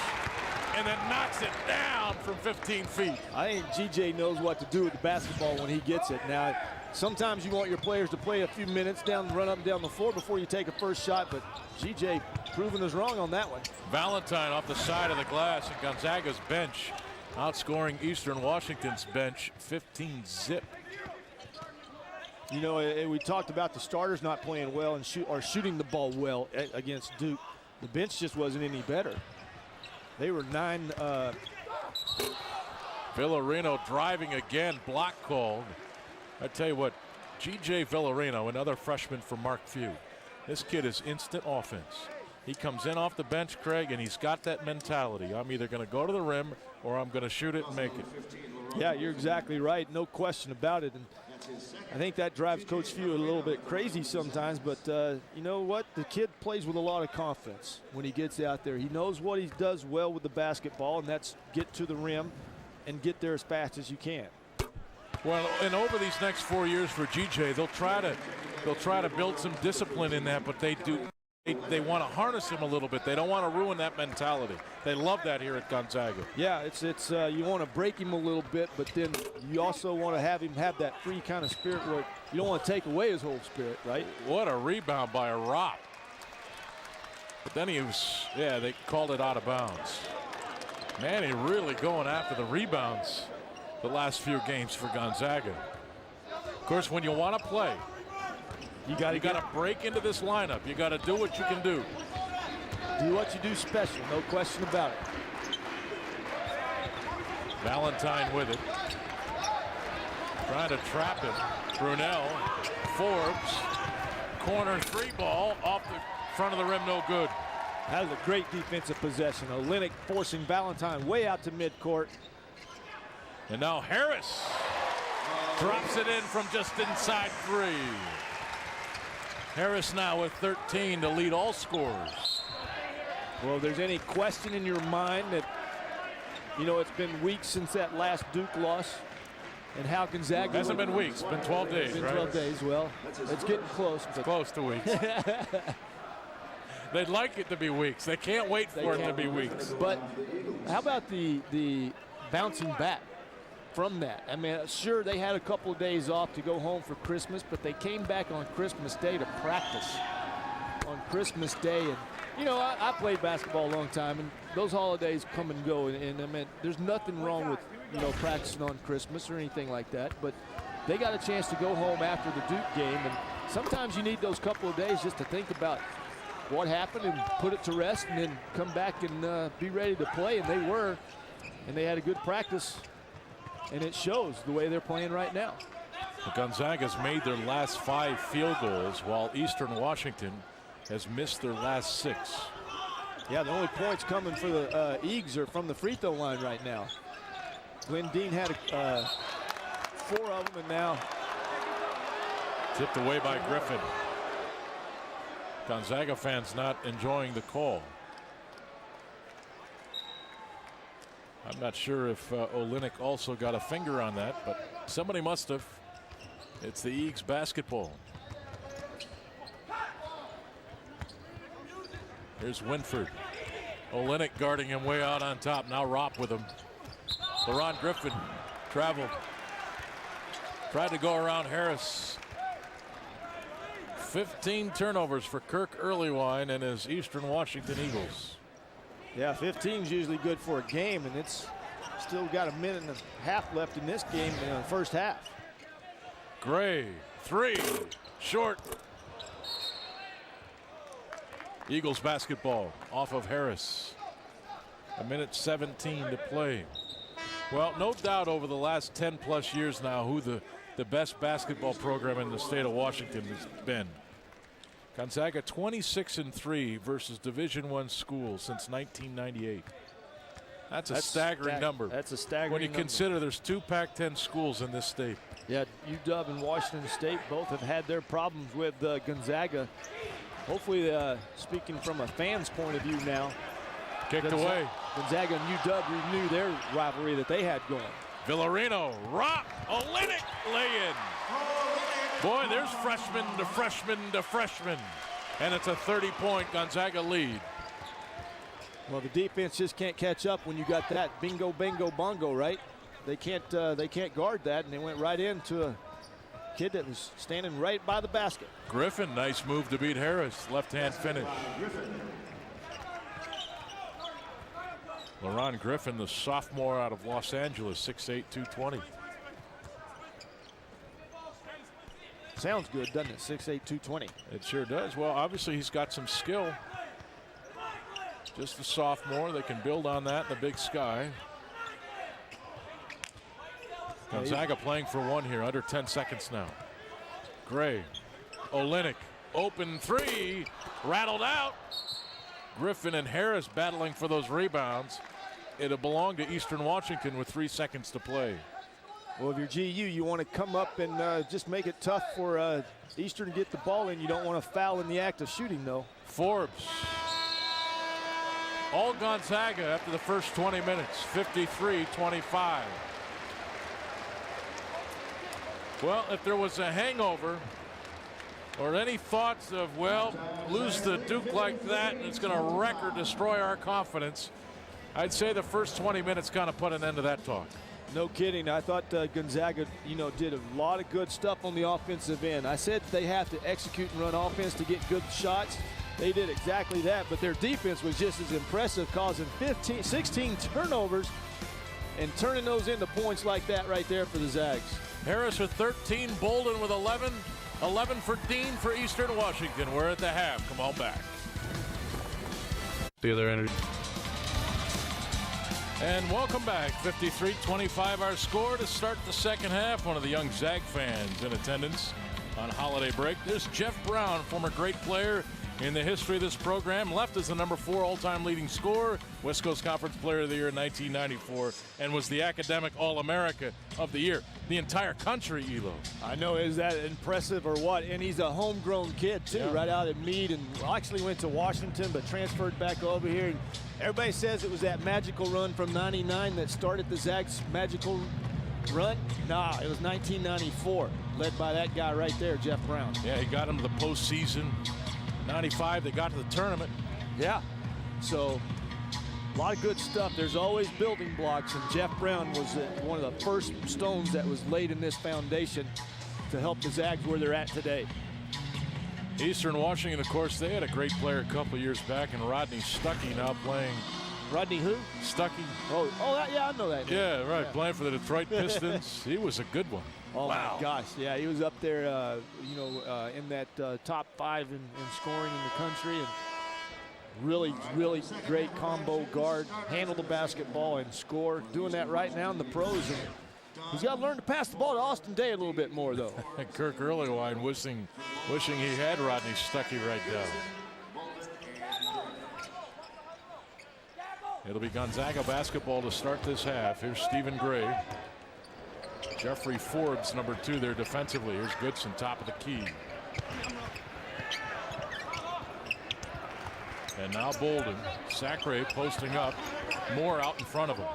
and then knocks it down from 15 feet. I think G.J. knows what to do with the basketball when he gets it. Now, sometimes you want your players to play a few minutes run up and down the floor before you take a first shot, but G.J. proving us wrong on that one. Valentine off the side of the glass, and Gonzaga's bench outscoring Eastern Washington's bench 15-zip. You know, we talked about the starters not playing well and shooting the ball well against Duke. The bench just wasn't any better. They were 9. Villarino driving again, block called. I tell you what, G.J. Villarino, another freshman from Mark Few. This kid is instant offense. He comes in off the bench, Craig, and he's got that mentality. I'm either going to go to the rim or I'm going to shoot it and make it. Yeah, you're exactly right. No question about it. And I think that drives Coach Few a little bit crazy sometimes, but you know what? The kid plays with a lot of confidence when he gets out there. He knows what he does well with the basketball, and that's get to the rim and get there as fast as you can. Well, and over these next 4 years for G.J., they'll try to build some discipline in that, but they want to harness him a little bit. They don't want to ruin that mentality. They love that here at Gonzaga. Yeah, it's you want to break him a little bit, but then you also want to have him have that free kind of spirit where you don't want to take away his whole spirit, right? What a rebound by a Rock. But then they called it out of bounds. Man, he really going after the rebounds the last few games for Gonzaga. Of course, when you want to play, you got to break into this lineup. You got to do what you can do. Do what you do special, no question about it. Valentine with it. Trying to trap him. Brunel, Forbes, corner 3-ball off the front of the rim, no good. That was a great defensive possession. Olynyk forcing Valentine way out to midcourt. And now Harris drops it in from just inside 3. Harris now with 13 to lead all scorers. Well, if there's any question in your mind that, you know, it's been weeks since that last Duke loss and how Gonzaga... It hasn't been weeks, it's been 12 days, it's been right? 12 days, well, it's getting close. It's close to weeks. They'd like it to be weeks. They can't wait for it to be weeks. But how about the bouncing back from that. I mean, sure, they had a couple of days off to go home for Christmas, but they came back on Christmas Day to practice on Christmas Day. And, you know, I played basketball a long time, and those holidays come and go. And I mean, there's nothing wrong with, you know, practicing on Christmas or anything like that. But they got a chance to go home after the Duke game. And sometimes you need those couple of days just to think about what happened and put it to rest and then come back and be ready to play. And they were. And they had a good practice. And it shows the way they're playing right now. Gonzaga's made their last 5 field goals, while Eastern Washington has missed their last 6. Yeah, the only points coming for the Eags are from the free throw line right now. Glenn Dean had 4 of them, and now tipped away by Griffin. Gonzaga fans not enjoying the call. I'm not sure if Olynyk also got a finger on that, but somebody must have. It's the Eags basketball. Here's Winford. Olynyk guarding him way out on top. Now Ropp with him. LeRon Griffin traveled. Tried to go around Harris. 15 turnovers for Kirk Earlywine and his Eastern Washington Eagles. Yeah, 15 is usually good for a game, and it's still got a minute and a half left in this game in the first half. Gray, 3, short. Eagles basketball off of Harris. 1:17 to play. Well, no doubt over the last 10+ years now who the best basketball program in the state of Washington has been. Gonzaga 26-3 versus Division I schools since 1998. That's a staggering number. That's a staggering when you number. Consider there's 2 Pac-10 schools in this state. Yeah, UW and Washington State both have had their problems with Gonzaga. Hopefully, speaking from a fan's point of view now, kicked away. Gonzaga and UW renew their rivalry that they had going. Villarino, Rock, Olynyk, lay-in. Boy, there's freshman to freshman to freshman. And it's a 30-point Gonzaga lead. Well, the defense just can't catch up when you got that bingo, bango, bongo, right? They can't guard that, and they went right into a kid that was standing right by the basket. Griffin, nice move to beat Harris. Left-hand finish. LeRon Griffin, the sophomore out of Los Angeles, 6'8", 220. Sounds good, doesn't it? 6'8", 220. It sure does. Well, obviously he's got some skill. Just a sophomore. They can build on that in the Big Sky. Gonzaga playing for 1 here, under 10 seconds now. Gray, Olynyk, open 3, rattled out. Griffin and Harris battling for those rebounds. It'll belong to Eastern Washington with 3 seconds to play. Well, if you're GU, you want to come up and just make it tough for Eastern to get the ball in. You don't want to foul in the act of shooting, though. Forbes. All Gonzaga after the first 20 minutes, 53-25. Well, if there was a hangover or any thoughts of, well, lose to Duke like that and it's going to wreck or destroy our confidence, I'd say the first 20 minutes kind of put an end to that talk. No kidding. I thought Gonzaga, did a lot of good stuff on the offensive end. I said they have to execute and run offense to get good shots. They did exactly that, but their defense was just as impressive, causing 16 turnovers and turning those into points like that right there for the Zags. Harris with 13, Bolden with 11, 11 for Dean for Eastern Washington. We're at the half. Come on back. The other energy. And welcome back. 53-25 our score to start the second half. One of the young Zag fans in attendance on holiday break. There's Jeff Brown, former great player in the history of this program. Left as the number 4 all-time leading scorer, West Coast Conference Player of the Year in 1994, and was the academic All-America of the Year. The entire country, Elo. I know, is that impressive or what? And he's a homegrown kid, too, right out at Meade, and actually went to Washington, but transferred back over here. And everybody says it was that magical run from '99 that started the Zags' magical run. Nah, it was 1994, led by that guy right there, Jeff Brown. Yeah, he got him to the postseason. 95, they got to the tournament. Yeah. So A lot of good stuff. There's always building blocks, and Jeff Brown was one of the first stones that was laid in this foundation to help the Zags where they're at today. Eastern Washington, of course, they had a great player a couple years back, and Rodney Stuckey now playing. Rodney who? Stuckey. Yeah, I know that. Yeah, right. Yeah. Playing for the Detroit Pistons. He was a good one. Oh, wow. My gosh. Yeah, he was up there, in that top 5 in scoring in the country. And really, really great combo guard. Handle the basketball and score. Doing that right now in the pros. And he's got to learn to pass the ball to Austin Day a little bit more, though. And Kirk Earlywine wishing he had Rodney Stuckey right now. It'll be Gonzaga basketball to start this half. Here's Stephen Gray. Jeffrey Forbes, number 2 there defensively. Here's Goodson, top of the key. And now Bolden. Sacre posting up. Moore out in front of him.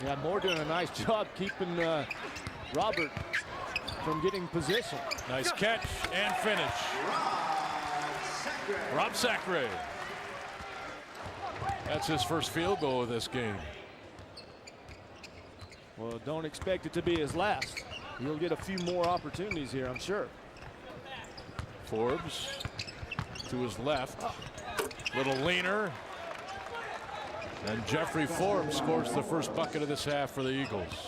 Yeah, Moore doing a nice job keeping Robert from getting position. Nice catch and finish. Rob Sacre. That's his first field goal of this game. Well, don't expect it to be his last. He'll get a few more opportunities here, I'm sure. Forbes to his left. Little leaner. And Jeffrey Forbes scores the first bucket of this half for the Eagles.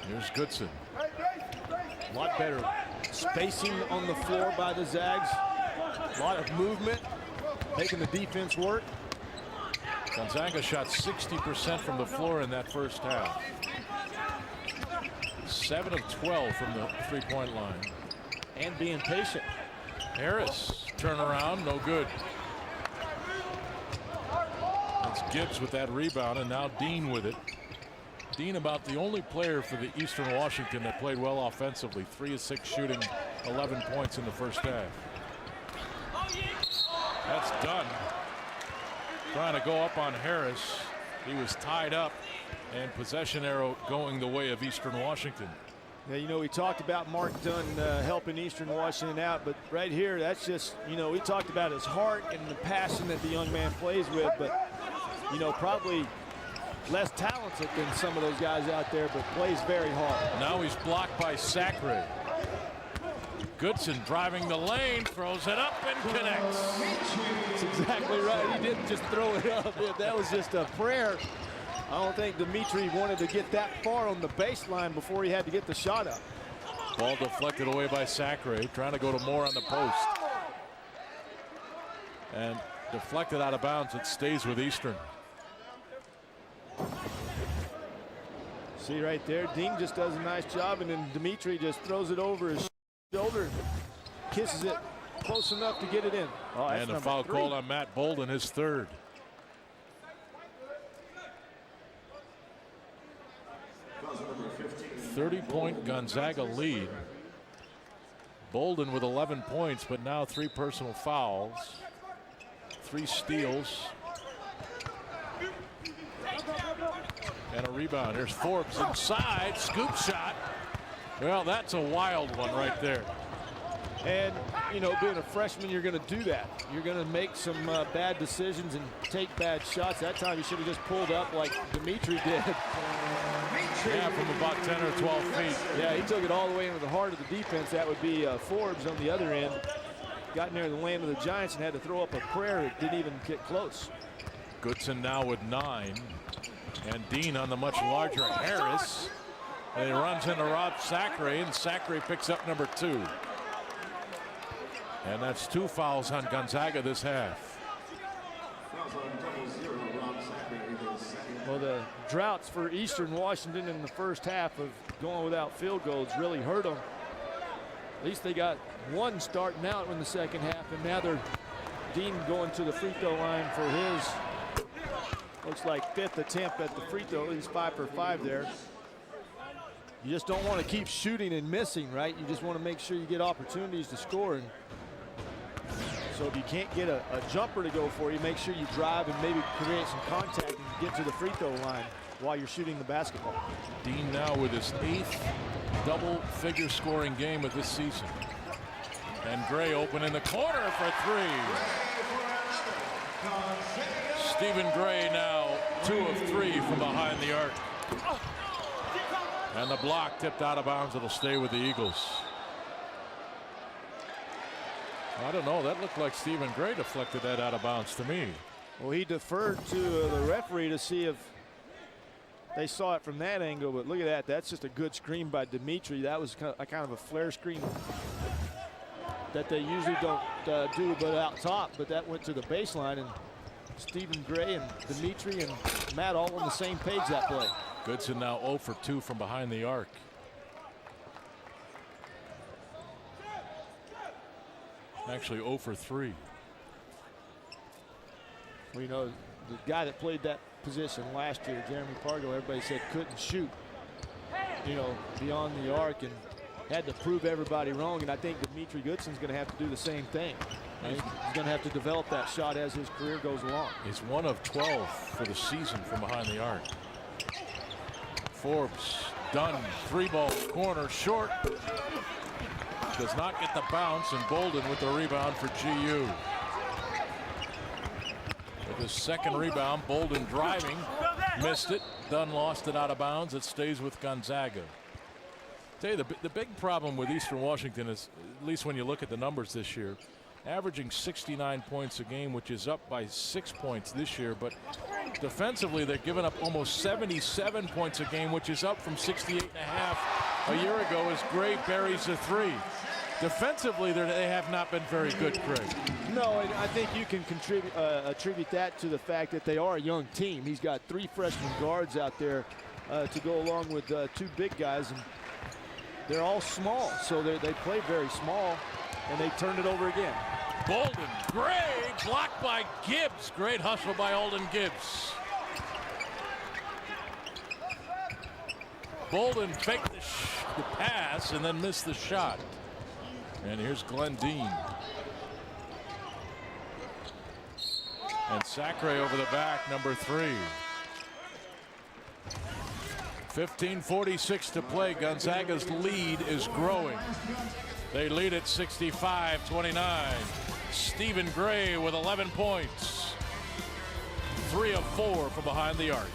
Here's Goodson. A lot better spacing on the floor by the Zags. A lot of movement, making the defense work. Gonzaga shot 60% from the floor in that first half. 7 of 12 from the three-point line. And being patient. Harris, turnaround, no good. That's Gibbs with that rebound, and now Dean with it. Dean about the only player for the Eastern Washington that played well offensively. 3 of 6 shooting, 11 points in the first half. That's done. Trying to go up on Harris. He was tied up, and possession arrow going the way of Eastern Washington. Yeah, you know, we talked about Mark Dunn helping Eastern Washington out, but right here, that's just, you know, we talked about his heart and the passion that the young man plays with, but, you know, probably less talented than some of those guys out there, but plays very hard. Now he's blocked by Sacre. Goodson driving the lane, throws it up and connects. That's exactly right. He didn't just throw it up. That was just a prayer. I don't think Dimitri wanted to get that far on the baseline before he had to get the shot up. Ball deflected away by Sacre, trying to go to Moore on the post. And deflected out of bounds. It stays with Eastern. See right there, Dean just does a nice job, and then Dimitri just throws it over his shoulder, kisses it close enough to get it in. Oh, and a foul called on Matt Bolden, his 3rd. A 30-point Gonzaga lead. Bolden with 11 points, but now 3 personal fouls, 3 steals, and a rebound. Here's Forbes inside, scoop shot. Well, that's a wild one right there. And, you know, being a freshman, you're going to do that. You're going to make some bad decisions and take bad shots. That time you should have just pulled up like Dimitri did. Yeah, from about 10 or 12 feet. Yeah, he took it all the way into the heart of the defense. That would be Forbes on the other end. Got near the land of the Giants and had to throw up a prayer that didn't even get close. Goodson now with 9. And Dean on the much larger Harris. And he runs into Rob Sacre, and Sacre picks up number 2. And that's 2 fouls on Gonzaga this half. Well, the droughts for Eastern Washington in the first half of going without field goals really hurt them. At least they got 1 starting out in the second half, and now they're Dean going to the free throw line for his, looks like 5th attempt at the free throw. He's 5 for 5 there. You just don't want to keep shooting and missing, right? You just want to make sure you get opportunities to score. And so if you can't get a jumper to go for you, make sure you drive and maybe create some contact and get to the free throw line while you're shooting the basketball. Dean now with his 8th double-figure scoring game of this season. And Gray open in the corner for three. Stephen Gray now 2 of 3 from behind the arc. And the block tipped out of bounds. It'll stay with the Eagles. I don't know. That looked like Stephen Gray deflected that out of bounds to me. Well, he deferred to the referee to see if they saw it from that angle, but look at that. That's just a good screen by Dimitri. That was kind of a flare screen that they usually don't do, but out top. But that went to the baseline, and Stephen Gray and Dimitri and Matt all on the same page that play. Goodson now 0 for 2 from behind the arc. Actually 0 for 3. Well, you know, the guy that played that position last year, Jeremy Pargo, everybody said couldn't shoot, you know, beyond the arc, and had to prove everybody wrong. And I think Dimitri Goodson's going to have to do the same thing. He's going to have to develop that shot as his career goes along. He's 1 of 12 for the season from behind the arc. Forbes, Dunn, 3-ball, corner, short. Does not get the bounce, and Bolden with the rebound for GU. With his second rebound, Bolden driving, missed it. Dunn lost it out of bounds. It stays with Gonzaga. Tell you, the big problem with Eastern Washington is, at least when you look at the numbers this year, averaging 69 points a game, which is up by 6 points this year, but defensively they're giving up almost 77 points a game, which is up from 68.5 a year ago as Gray buries a 3. Defensively, they have not been very good, Craig. No, and I think you can attribute that to the fact that they are a young team. He's got 3 freshman guards out there to go along with 2 big guys, and they're all small, so they play very small, and they turned it over again. Bolden, Gray, blocked by Gibbs. Great hustle by Alden Gibbs. Bolden faked the pass and then missed the shot. And here's Glenn Dean. And Sacre over the back, number 3. 15:46 to play. Gonzaga's lead is growing. They lead at 65-29. Stephen Gray with 11 points. 3 of 4 from behind the arc.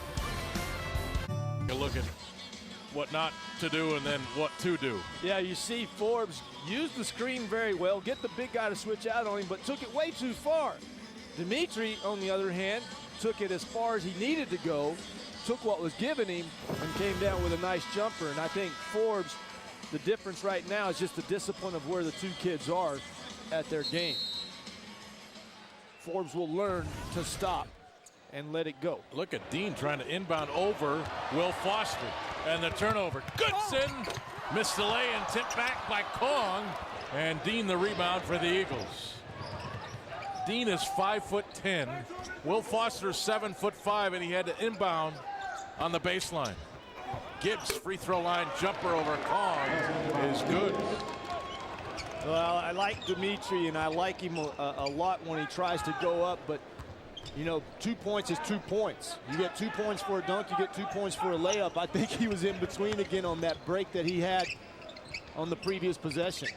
You look at what not to do and then what to do. Yeah, you see Forbes used the screen very well, get the big guy to switch out on him, but took it way too far. Dimitri, on the other hand, took it as far as he needed to go, took what was given him, and came down with a nice jumper. And I think Forbes, the difference right now is just the discipline of where the 2 kids are at their game. Forbes will learn to stop and let it go. Look at Dean trying to inbound over Will Foster. And the turnover. Goodson missed the lay and tipped back by Kong. And Dean the rebound for the Eagles. Dean is 5'10". Will Foster is 7'5", and he had to inbound on the baseline. Gibbs free throw line jumper over Kong is good. Well, I like Dimitri, and I like him a lot when he tries to go up, but you know, 2 points is 2 points. You get 2 points for a dunk, you get 2 points for a layup. I think he was in between again on that break that he had on the previous possession.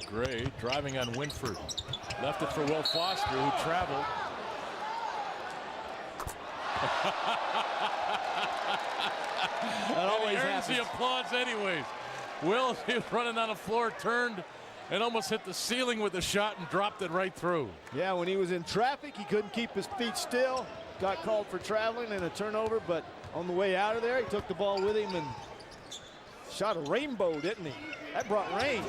Gray driving on Winford. Left it for Will Foster, who traveled. That always earns the applause anyways. Will, he was running on the floor, turned and almost hit the ceiling with the shot and dropped it right through. Yeah, when he was in traffic, he couldn't keep his feet still. Got called for traveling and a turnover, but on the way out of there, he took the ball with him and shot a rainbow, didn't he? That brought rain.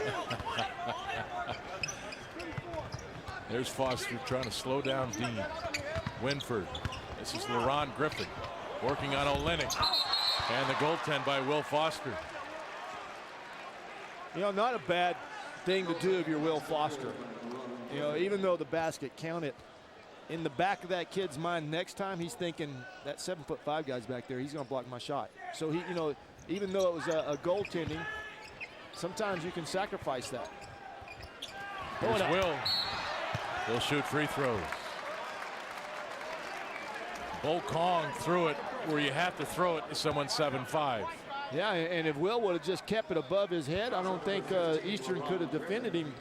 There's Foster trying to slow down Dean. Winford. This is LeRon Griffin working on Olenek. And the goaltend by Will Foster. You know, not a bad thing to do if you're Will Foster. You know, even though the basket counted, in the back of that kid's mind, next time he's thinking that 7'5" guy's back there, he's going to block my shot. So he, you know, even though it was a goaltending, sometimes you can sacrifice that. Here's Will. He'll shoot free throws. Bo Kong threw it where you have to throw it to someone 7'5". Yeah, and if Will would have just kept it above his head, I don't think Eastern could have defended him.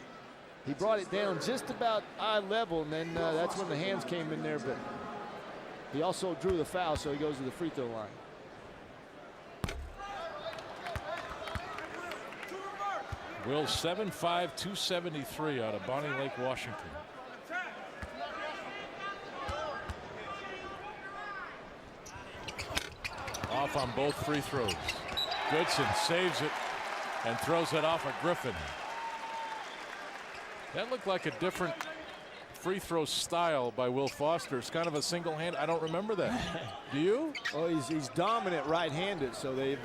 He brought it down just about eye level, and then that's when the hands came in there. But he also drew the foul, so he goes to the free throw line. Will 7'5", 273 out of Bonnie Lake, Washington. Off on both free throws. Goodson saves it and throws it off of Griffin. That looked like a different free throw style by Will Foster. It's kind of a single hand. I don't remember that. Do you? Oh, he's dominant right-handed, so they've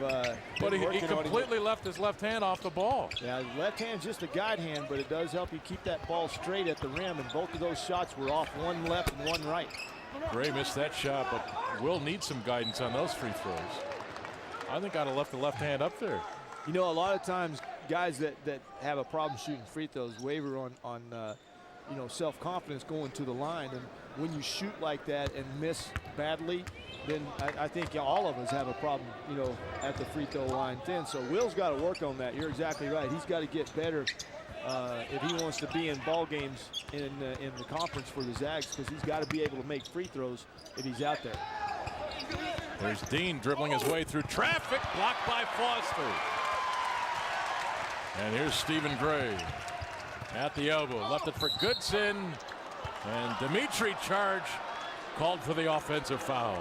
but he completely left his left hand off the ball. Yeah, his left hand's just a guide hand, but it does help you keep that ball straight at the rim, and both of those shots were off, one left and one right. Gray missed that shot, but Will needs some guidance on those free throws. I think I'd have left the left hand up there. You know, a lot of times guys that have a problem shooting free throws waver on you know, self-confidence going to the line, and when you shoot like that and miss badly, then I think all of us have a problem, you know, at the free throw line then. So Will's got to work on that. You're exactly right. He's got to get better if he wants to be in ball games in the conference for the Zags, because he's got to be able to make free throws if he's out there. There's Dean dribbling his way through traffic, blocked by Foster. And here's Stephen Gray at the elbow, left it for Goodson, and Dimitri Charge called for the offensive foul.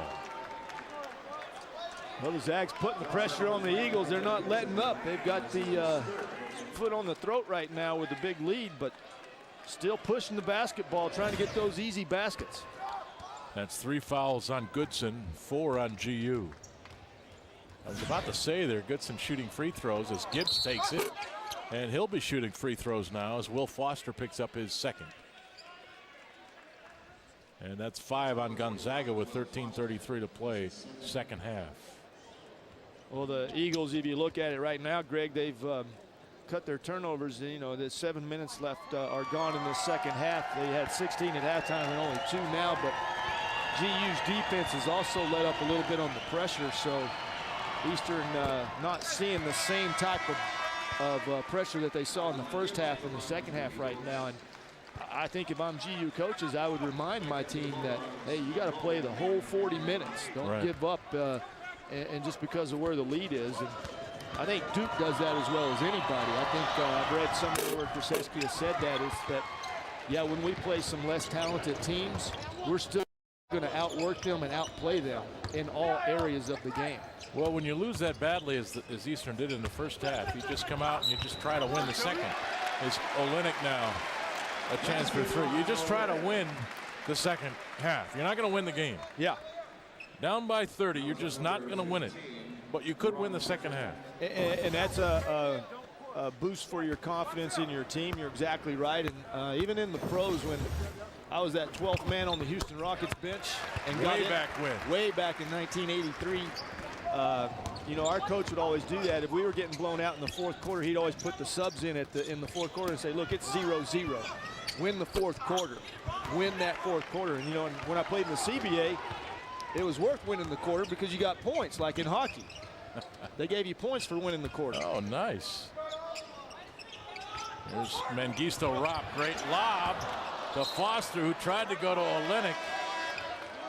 Well, the Zags putting the pressure on the Eagles. They're not letting up. They've got the foot on the throat right now with the big lead, but still pushing the basketball, trying to get those easy baskets. That's 3 fouls on Goodson, 4 on GU. I was about to say there, Goodson shooting free throws as Gibbs takes it, and he'll be shooting free throws now as Will Foster picks up his second. And that's 5 on Gonzaga with 13:33 to play, second half. Well, the Eagles, if you look at it right now, Greg, they've cut their turnovers. You know, there's 7 minutes left are gone in the second half. They had 16 at halftime and only 2 now, but GU's defense has also let up a little bit on the pressure, so Eastern not seeing the same type of pressure that they saw in the first half and the second half right now. And I think if I'm GU coaches, I would remind my team that, hey, you got to play the whole 40 minutes. Don't give up and just because of where the lead is. And I think Duke does that as well as anybody. I think I've read somewhere where Krzyzewski has said that, is that, yeah, when we play some less talented teams, we're still going to outwork them and outplay them in all areas of the game. Well, when you lose that badly as Eastern did in the first half, you just come out and you just try to win the second. Is Olynyk now a chance for 3? You just try to win the second half. You're not going to win the game. Yeah. Down by 30, you're just not going to win it. But you could win the second half. And that's a boost for your confidence in your team. You're exactly right. And even in the pros, when I was that 12th man on the Houston Rockets bench and way back in 1983. You know, our coach would always do that. If we were getting blown out in the fourth quarter, he'd always put the subs in in the fourth quarter and say, look, it's 0-0. Win the fourth quarter. Win that fourth quarter. And, you know, and when I played in the CBA, it was worth winning the quarter because you got points, like in hockey. They gave you points for winning the quarter. Oh, nice. Here's Mengistu-Rapp. Great lob to Foster, who tried to go to Olynyk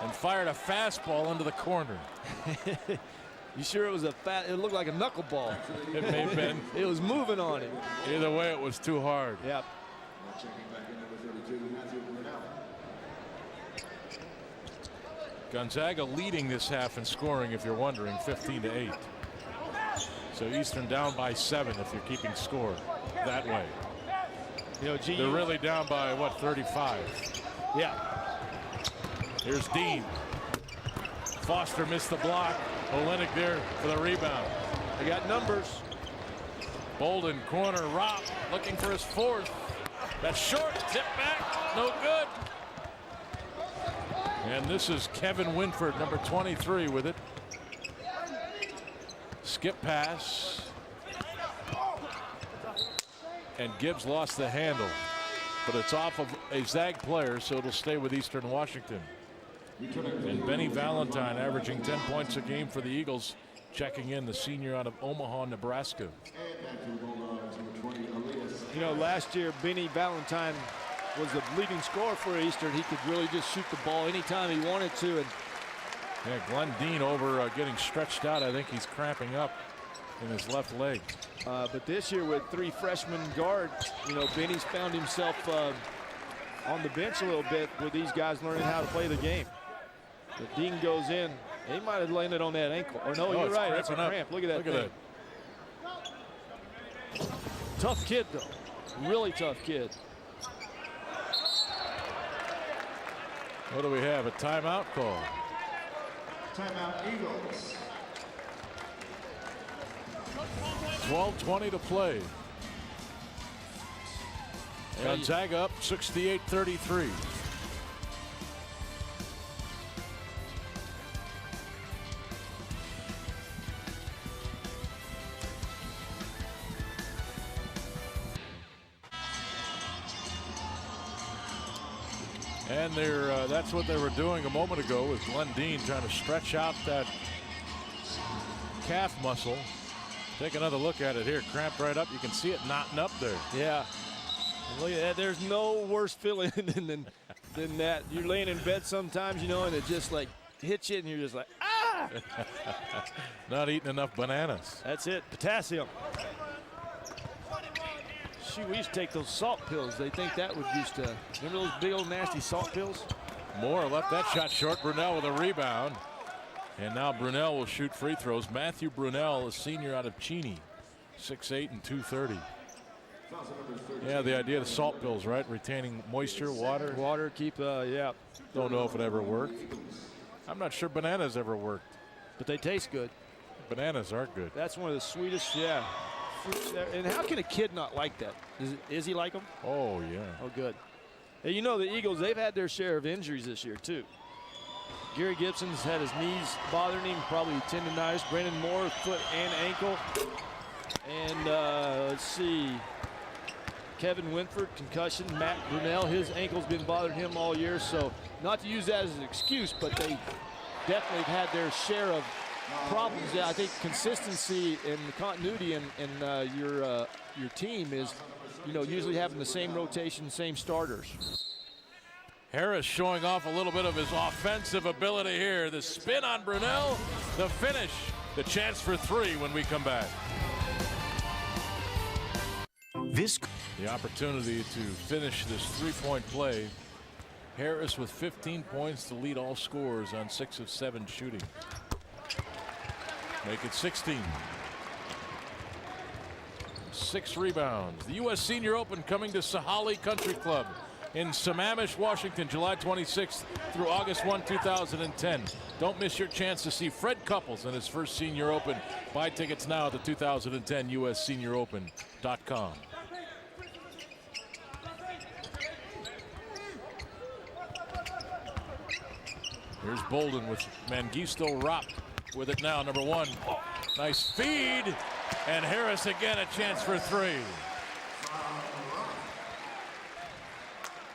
and fired a fastball into the corner. You sure it was it looked like a knuckleball? It may have been. It was moving on it. Either way, it was too hard. Yep. Gonzaga leading this half in scoring, if you're wondering, 15-8. So Eastern down by 7 if you're keeping score that way. You know, they're really down by, what, 35? Yeah. Here's Dean. Foster missed the block. Olynyk there for the rebound. They got numbers. Bolden corner. Ropp looking for his 4th. That's short. Tip back. No good. And this is Kevin Winford, number 23, with it. Skip pass. And Gibbs lost the handle. But it's off of a Zag player, so it'll stay with Eastern Washington. And Benny Valentine averaging 10 points a game for the Eagles. checking in, the senior out of Omaha, Nebraska. And back to the Bulldogs, number 20, Elias. You know, last year, Benny Valentine was the leading scorer for Eastern. He could really just shoot the ball anytime he wanted to. And yeah, Glenn Dean over getting stretched out. I think he's cramping up in his left leg. but this year with 3 freshman guards, you know, Benny's found himself on the bench a little bit with these guys learning how to play the game. But Dean goes in. He might have landed on that ankle. Or no, you're right. That's a cramp. Look at that thing. Tough kid, though. Really tough kid. What do we have? A timeout call. Timeout, Eagles. 12:20 to play. Gonzaga up 68-33. And that's what they were doing a moment ago with Glenn Dean trying to stretch out that calf muscle. Take another look at it here. Cramped right up. You can see it knotting up there. Yeah. And look at that. There's no worse feeling than that. You're laying in bed sometimes, you know, and it just like hits you and you're just like, ah! Not eating enough bananas. That's it. Potassium. Shoot, we used to take those salt pills. They think that would used to. Remember those big old nasty salt pills? Moore left that shot short. Brunel with a rebound. And now Brunel will shoot free throws. Matthew Brunel, a senior out of Cheney, 6'8" and 230. Yeah, the idea of the salt pills, right? Retaining moisture, water. Water, keep, yeah. Don't know if it ever worked. I'm not sure bananas ever worked. But they taste good. Bananas are good. That's one of the sweetest, yeah. Fruits there. And how can a kid not like that? Is he like them? Oh, yeah. Oh, good. Hey, you know, the Eagles, they've had their share of injuries this year, too. Gary Gibson's had his knees bothering him, probably tendonitis. Brandon Moore, foot and ankle. And let's see. Kevin Winford, concussion. Matt Brunel, his ankle's been bothering him all year. So not to use that as an excuse, but they definitely have had their share of problems. Yeah, I think consistency and continuity in your team is, you know, usually having the same rotation, same starters. Harris showing off a little bit of his offensive ability here. The spin on Brunel, the finish, the chance for 3 when we come back. The opportunity to finish this 3-point play. Harris with 15 points to lead all scorers on 6 of 7 shooting. Make it 16. 6 rebounds. The U.S. Senior Open coming to Sahali Country Club in Sammamish, Washington, July 26th through August 1, 2010. Don't miss your chance to see Fred Couples in his first Senior Open. Buy tickets now at the 2010 USSeniorOpen.com. Here's Bolden with Mengistu Rapp with it now, number 1. Nice feed, and Harris again a chance for 3.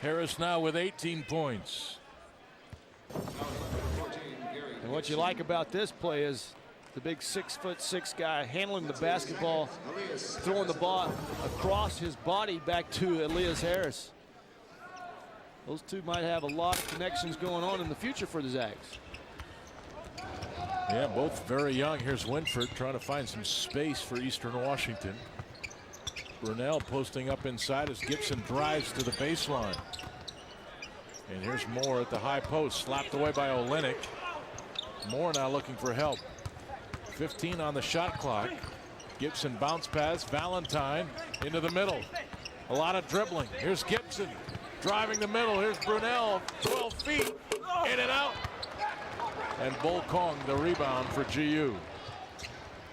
Harris now with 18 points. And what you like about this play is the big 6'6" guy handling the basketball, throwing the ball across his body back to Elias Harris. Those two might have a lot of connections going on in the future for the Zags. Yeah, both very young. Here's Winford trying to find some space for Eastern Washington. Brunel posting up inside as Gibson drives to the baseline. And here's Moore at the high post, slapped away by Olynyk. Moore now looking for help. 15 on the shot clock. Gibson bounce pass, Valentine into the middle. A lot of dribbling. Here's Gibson driving the middle. Here's Brunel, 12 feet, in and out. And Bull Kong the rebound for GU.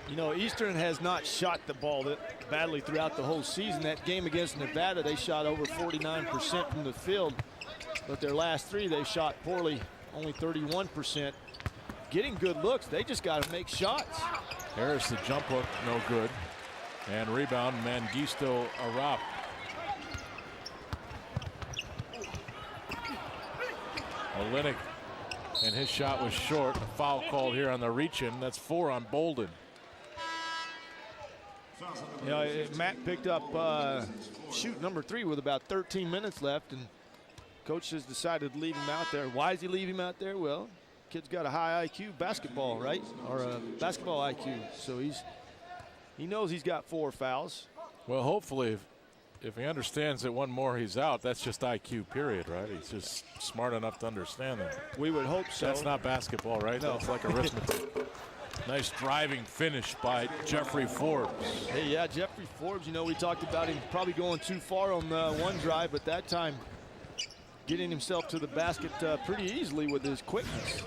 You know, Eastern has not shot the ball that badly throughout the whole season. That game against Nevada, they shot over 49% from the field. But their last 3, they shot poorly, only 31%. Getting good looks, they just got to make shots. Harris, the jump hook, no good. And rebound, Mengistu Rapp. Olynyk And his shot was short. A foul called here on the reach-in. That's 4 on Bolden. Matt picked up shoot number 3 with about 13 minutes left, and coach has decided to leave him out there. Why does he leave him out there? Well, kid's got a high IQ basketball, right? Or a basketball IQ. So he knows he's got 4 fouls. Well, hopefully, if he understands that one more he's out, that's just IQ, period, right? He's just smart enough to understand that. We would hope so. That's not basketball, right? No. That's like arithmetic. Nice driving finish by Jeffrey Forbes. Hey, yeah, Jeffrey Forbes, we talked about him probably going too far on one drive, but that time getting himself to the basket pretty easily with his quickness.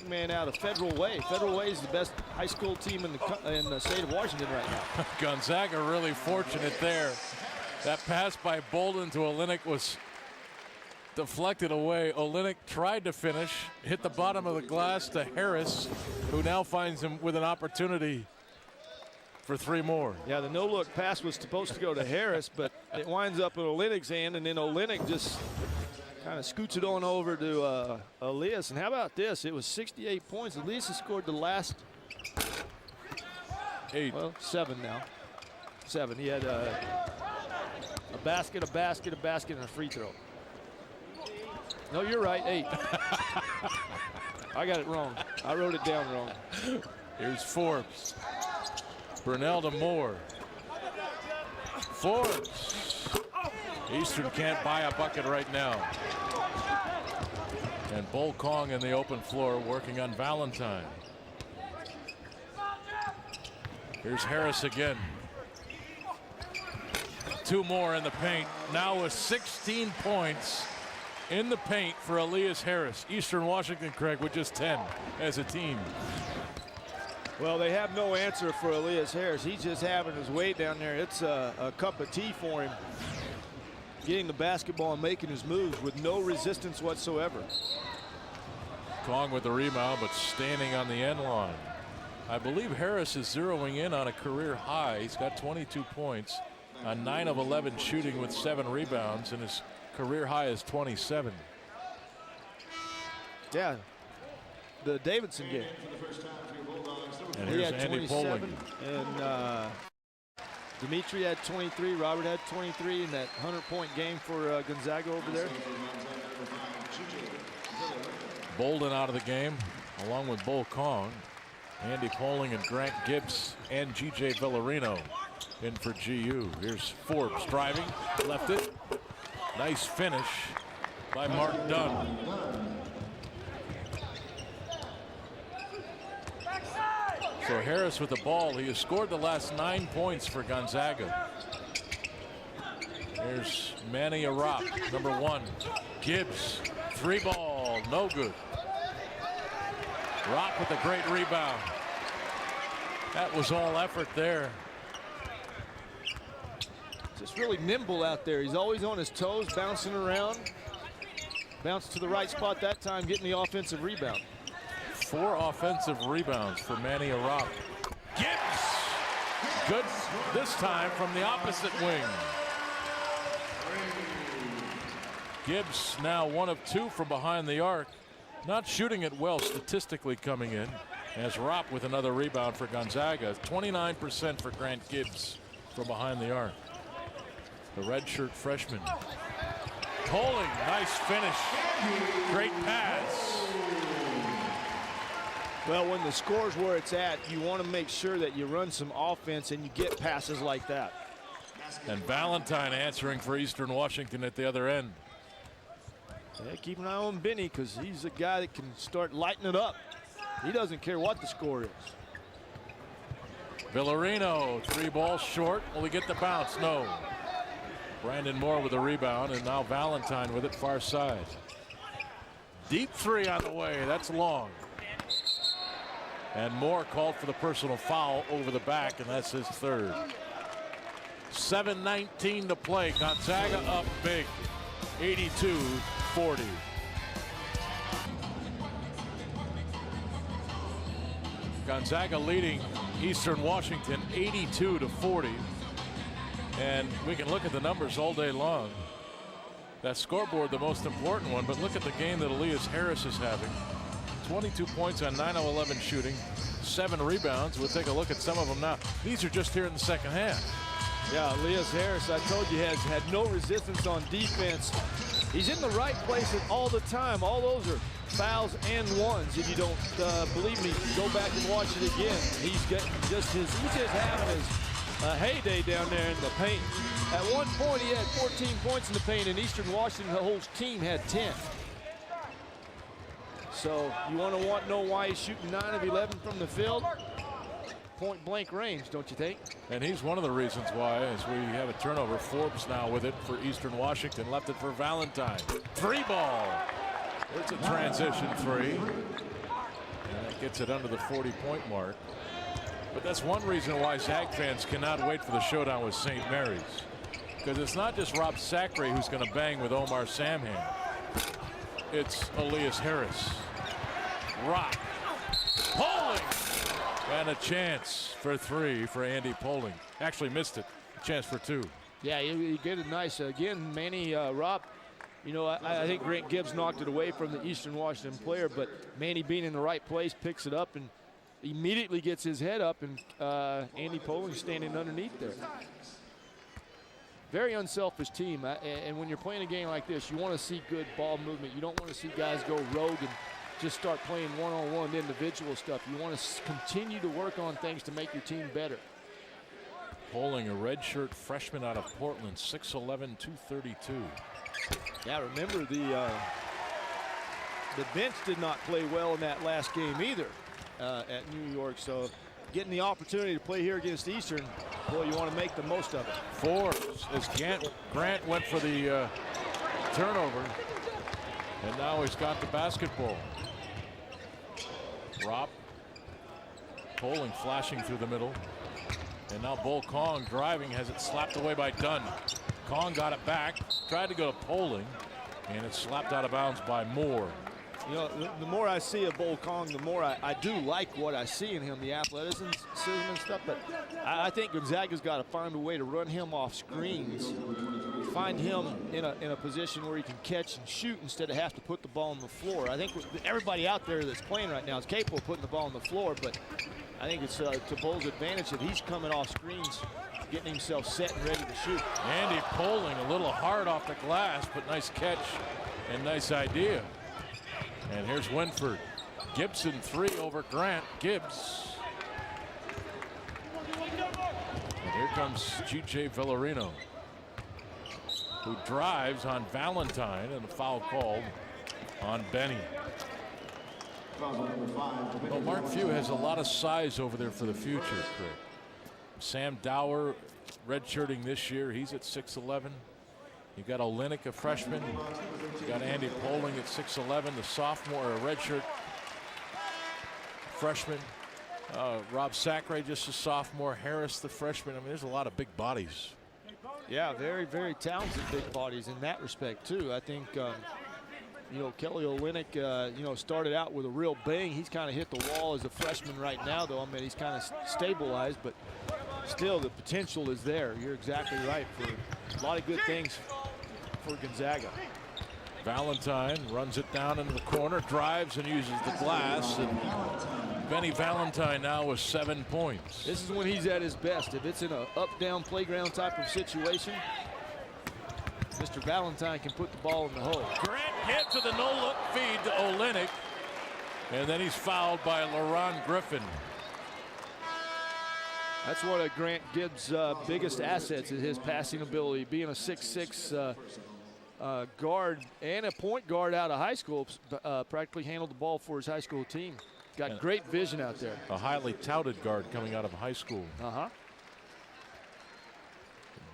Man out of Federal Way. Federal Way is the best high school team in the state of Washington right now. Gonzaga really fortunate there. That pass by Bolden to Olynyk was deflected away. Olynyk tried to finish, hit the bottom of the glass to Harris, who now finds him with an opportunity for 3 more. Yeah, the no-look pass was supposed to go to Harris, but it winds up in Olynyk's hand, and then Olynyk just kind of scoots it on over to Elias. And how about this? It was 68 points. Elias has scored the last 8. Well, 7 now. 7. He had a basket, a basket, a basket, and a free throw. No, you're right. 8. I got it wrong. I wrote it down wrong. Here's Forbes. Brunel to Moore. Forbes. Eastern can't buy a bucket right now. And Bull Kong in the open floor working on Valentine. Here's Harris again. 2 more in the paint. Now with 16 points in the paint for Elias Harris. Eastern Washington, Craig, with just 10 as a team. Well, they have no answer for Elias Harris. He's just having his way down there. It's a cup of tea for him. Getting the basketball and making his moves with no resistance whatsoever. Kong with the rebound, but standing on the end line. I believe Harris is zeroing in on a career high. He's got 22 points on 9 of 11 shooting with 7 rebounds, and his career high is 27. Yeah, the Davidson game. And he here's had Andy 27, Poling. and Dimitri had 23, Robert had 23 in that 100-point game for Gonzaga over there. Bolden out of the game, along with Bull Kong. Andy Poling and Grant Gibbs and G.J. Villarino in for GU. Here's Forbes driving, left it. Nice finish by Mark Dunn. So Harris with the ball. He has scored the last 9 points for Gonzaga. Here's Manny Arap, number 1. Gibbs, 3 ball, no good. Rock with a great rebound. That was all effort there. Just really nimble out there. He's always on his toes, bouncing around. Bounced to the right spot that time, getting the offensive rebound. 4 offensive rebounds for Manny Arap. Gibbs, good this time from the opposite wing. Gibbs now 1 of 2 from behind the arc. Not shooting it well statistically coming in. As Arap with another rebound for Gonzaga. 29% for Grant Gibbs from behind the arc. The redshirt freshman. Poling, nice finish. Great pass. Well, when the score's where it's at, you want to make sure that you run some offense and you get passes like that. And Valentine answering for Eastern Washington at the other end. Yeah, keep an eye on Benny, because he's a guy that can start lighting it up. He doesn't care what the score is. Villarino, 3 balls short. Will he get the bounce? No. Brandon Moore with a rebound, and now Valentine with it far side. Deep 3 on the way. That's long. And Moore called for the personal foul over the back, and that's his 3rd. 7:19 to play. Gonzaga up big. 82-40. Gonzaga leading Eastern Washington 82-40. And we can look at the numbers all day long. That scoreboard, the most important one, but look at the game that Elias Harris is having. 22 points on 9 of 11 shooting, 7 rebounds. We'll take a look at some of them now. These are just here in the second half. Yeah, Elias Harris, I told you, has had no resistance on defense. He's in the right place all the time. All those are fouls and ones. If you don't believe me, go back and watch it again. He's just having his heyday down there in the paint. At one point, he had 14 points in the paint, and Eastern Washington, the whole team, had 10. So you want to know why he's shooting 9 of 11 from the field? Point blank range, don't you think? And he's one of the reasons why, as we have a turnover. Forbes now with it for Eastern Washington. Left it for Valentine. 3 ball. It's a transition 3. And that gets it under the 40-point mark. But that's one reason why Zag fans cannot wait for the showdown with St. Mary's. Because it's not just Rob Sacre who's going to bang with Omar Samhan. It's Elias Harris. Rock. Poling. And a chance for 3 for Andy Poling. Actually missed it. Chance for 2. Yeah, he did it nice. Again, Manny, Rob, you know, I think Grant Gibbs knocked it away from the Eastern Washington player, but Manny being in the right place picks it up and immediately gets his head up, and Andy Poling standing underneath there. Very unselfish team, and when you're playing a game like this, you want to see good ball movement. You don't want to see guys go rogue and just start playing one-on-one individual stuff. You want to continue to work on things to make your team better. Poling, a redshirt freshman out of Portland, 6'11", 232. Yeah, remember the bench did not play well in that last game either at New York. So getting the opportunity to play here against Eastern, boy, you want to make the most of it. Forbes, as Grant went for the turnover, and now he's got the basketball. Rob. Poling flashing through the middle. And now Bull Kong driving, has it slapped away by Dunn. Kong got it back, tried to go to Poling, and it's slapped out of bounds by Moore. You know, the more I see of Bull Kong, the more I do like what I see in him, the athleticism and stuff, but I think Gonzaga's got to find a way to run him off screens, find him in a position where he can catch and shoot instead of have to put the ball on the floor. I think everybody out there that's playing right now is capable of putting the ball on the floor, but I think it's to Bull's advantage that he's coming off screens, getting himself set and ready to shoot. Andy Poling a little hard off the glass, but nice catch and nice idea. And here's Winford. Gibson 3 over Grant. Gibbs. And here comes G.J. Villarino, who drives on Valentine, and a foul called on Benny. Well, Mark Few has a lot of size over there for the future, Craig. Sam Dower redshirting this year. He's at 6'11". You got Olenek, a freshman. You got Andy Poling at 6'11", the sophomore, a redshirt freshman. Rob Sacre, just a sophomore. Harris, the freshman. I mean, there's a lot of big bodies. Yeah, very, very talented big bodies in that respect, too. I think, you know, Kelly Olenek, you know, started out with a real bang. He's kind of hit the wall as a freshman right now, though. I mean, he's kind of stabilized, but still the potential is there. You're exactly right for a lot of good things for Gonzaga. Valentine runs it down into the corner, drives and uses the glass, and Benny Valentine now with 7 points. This is when he's at his best. If it's in an up-down playground type of situation, Mr. Valentine can put the ball in the hole. Grant gives to the no-look feed to Olenek, and then he's fouled by LaRon Griffin. That's one of Grant Gibbs' biggest assets is his passing ability. Being a 6'6" guard and a point guard out of high school, practically handled the ball for his high school team. Got great vision out there. A highly touted guard coming out of high school.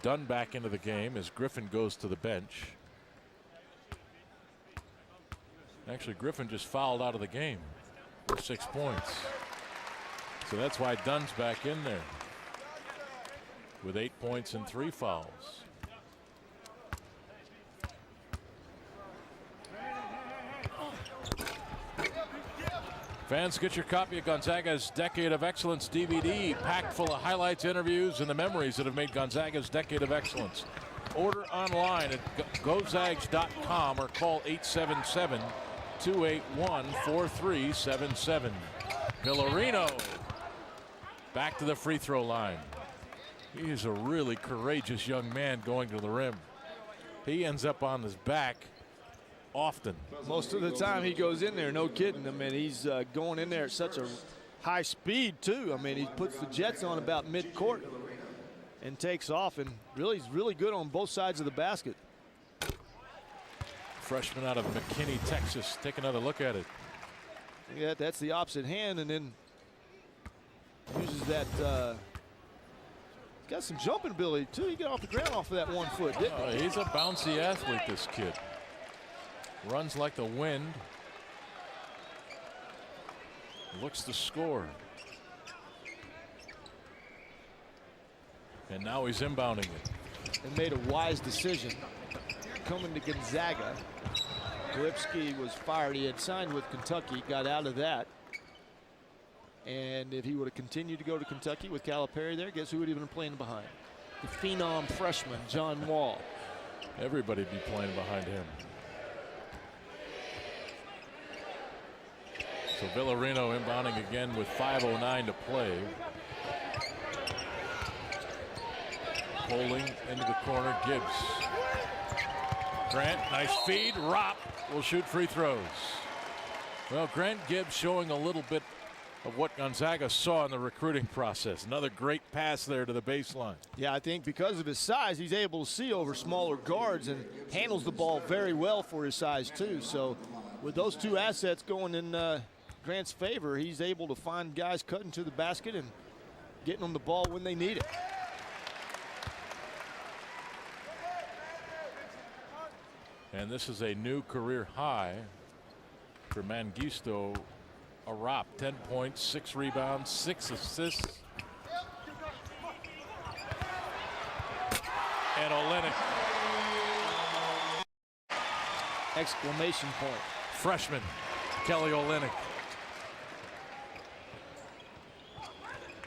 Dunn back into the game as Griffin goes to the bench. Actually, Griffin just fouled out of the game for 6 points. So that's why Dunn's back in there with 8 points and 3 fouls. Fans, get your copy of Gonzaga's Decade of Excellence DVD, packed full of highlights, interviews, and the memories that have made Gonzaga's Decade of Excellence. Order online at gozags.com or call 2-8-1-4-3-7-7. Villarino back to the free throw line. He is a really courageous young man going to the rim. He ends up on his back often. Most of the time he goes in there, no kidding. I mean, he's going in there at such a high speed too. I mean, he puts the Jets on about mid-court and takes off, and really, he's really good on both sides of the basket. Freshman out of McKinney, Texas. Take another look at it. Yeah, that's the opposite hand, and then uses that. Got some jumping ability too. He got off the ground off of that 1 foot, didn't he? He's a bouncy athlete, this kid. Runs like the wind. Looks to score. And now he's inbounding it. And made a wise decision coming to Gonzaga. Lipsky was fired. He had signed with Kentucky, got out of that. And if he would have continued to go to Kentucky with Calipari there, guess who would have been playing behind? The phenom freshman, John Wall. Everybody'd be playing behind him. So Villarino inbounding again with 5:09 to play. Holding into the corner, Gibbs. Grant, nice feed. Rop will shoot free throws. Well, Grant Gibbs showing a little bit of what Gonzaga saw in the recruiting process. Another great pass there to the baseline. Yeah, I think because of his size, he's able to see over smaller guards and handles the ball very well for his size too. So with those two assets going in Grant's favor, he's able to find guys cutting to the basket and getting them the ball when they need it. And this is a new career high for Mengistu Arap. 10 points, 6 rebounds, 6 assists. And Olynyk. Exclamation point. Freshman Kelly Olynyk.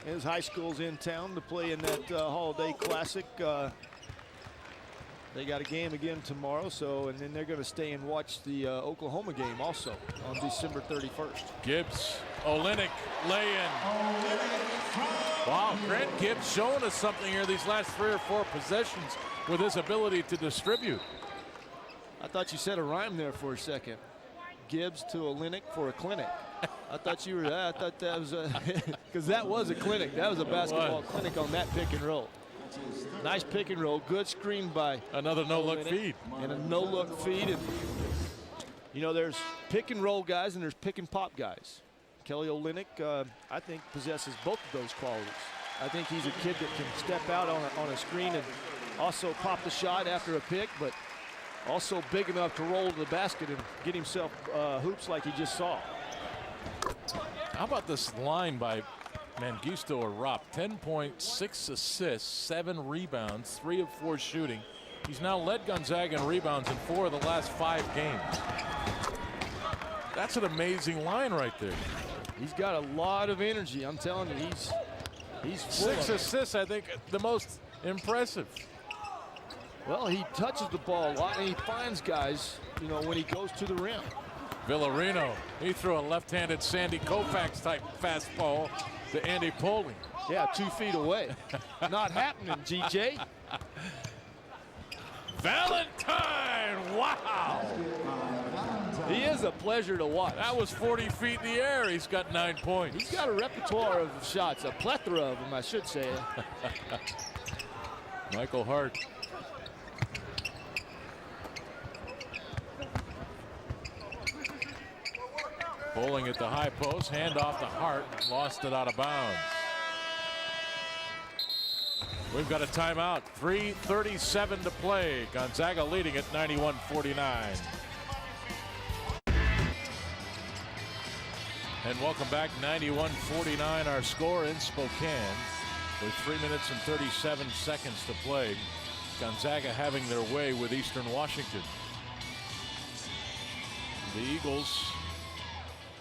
His high school's in town to play in that Holiday Classic. They got a game again tomorrow, and then they're going to stay and watch the Oklahoma game also on December 31st. Gibbs, Olynyk, lay-in. Wow, Grant Gibbs showing us something here these last 3 or 4 possessions with his ability to distribute. I thought you said a rhyme there for a second. Gibbs to Olynyk for a clinic. I thought you were that. I thought that was because that was a clinic. That was a basketball clinic on that pick and roll. Nice pick and roll. Good screen by another no-look feed. And a no-look feed. And, you know, there's pick and roll guys and there's pick and pop guys. Kelly Olynyk, I think, possesses both of those qualities. I think he's a kid that can step out on a screen and also pop the shot after a pick, but also big enough to roll to the basket and get himself hoops like he just saw. How about this line by Mengistu Arap? 10 points, 6 assists, 7 rebounds, 3 of 4 shooting. He's now led Gonzaga in rebounds in 4 of the last 5 games. That's an amazing line right there. He's got a lot of energy. I'm telling you, he's full 6 assists, I think, the most impressive. Well, he touches the ball a lot, and he finds guys, you know, when he goes to the rim. Villarino, he threw a left-handed Sandy Koufax type fastball to Andy Poling. Yeah, 2 feet away. Not happening, GJ. Valentine, wow. He is a pleasure to watch. That was 40 feet in the air. He's got 9 points. He's got a repertoire of shots, a plethora of them, I should say. Michael Hart. Bowling at the high post, hand off to Hart, lost it out of bounds. We've got a timeout, 3:37 to play. Gonzaga leading at 91-49. And welcome back, 91-49 our score in Spokane with 3 minutes and 37 seconds to play. Gonzaga having their way with Eastern Washington. The Eagles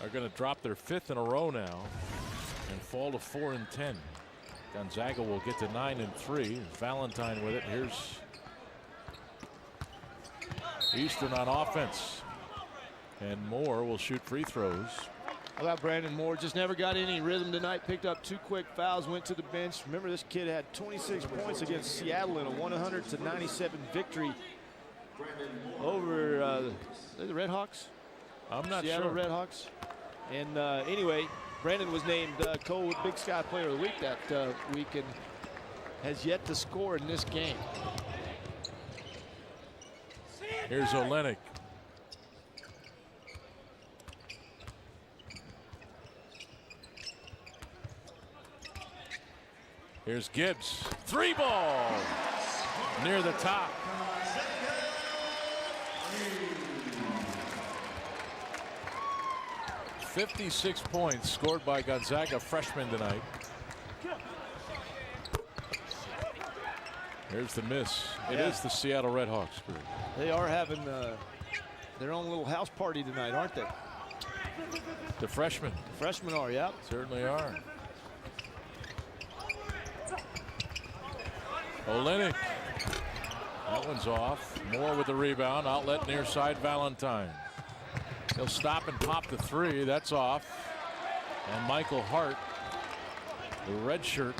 are going to drop their 5th in a row now and fall to 4-10. Gonzaga will get to 9-3. Valentine with it. Here's Eastern on offense. And Moore will shoot free throws. How about Brandon Moore? Just never got any rhythm tonight. Picked up 2 quick fouls, went to the bench. Remember, this kid had 26 points against Seattle in a 100-97 victory over the Red Hawks. I'm not Seattle sure. Red Hawks. And anyway, Brandon was named Cole Big Sky Player of the Week that week and has yet to score in this game. Here's Olenek. Here's Gibbs. 3 ball. Near the top. .56 points scored by Gonzaga freshman tonight. Here's the miss. It is the Seattle Red Hawks group. They are having their own little house party tonight, aren't they? The freshmen. The freshmen are, yeah. Certainly are. Olenek. That one's off. Moore with the rebound. Outlet near side Valentine. He'll stop and pop the 3. That's off. And Michael Hart, the red shirt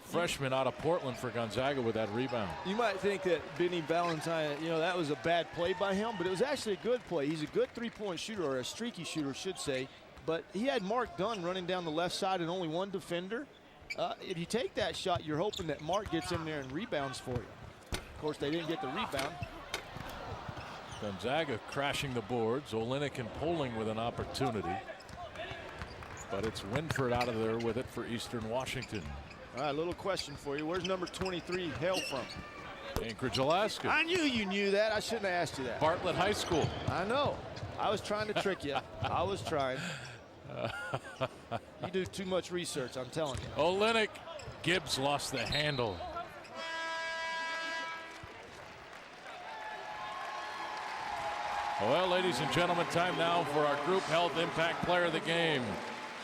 freshman out of Portland for Gonzaga with that rebound. You might think that Benny Valentine, you know, that was a bad play by him, but it was actually a good play. He's a good 3-point shooter, or a streaky shooter, should say. But he had Mark Dunn running down the left side and only one defender. If you take that shot, you're hoping that Mark gets in there and rebounds for you. Of course, they didn't get the rebound. Gonzaga crashing the boards. Olenek and Poling with an opportunity. But it's Winford out of there with it for Eastern Washington. All right, little question for you. Where's number 23 hail from? Anchorage, Alaska. I knew you knew that. I shouldn't have asked you that. Bartlett High School. I know. I was trying to trick you. I was trying. You do too much research, I'm telling you. Olenek. Gibbs lost the handle. Well, ladies and gentlemen, time now for our Group Health Impact Player of the Game.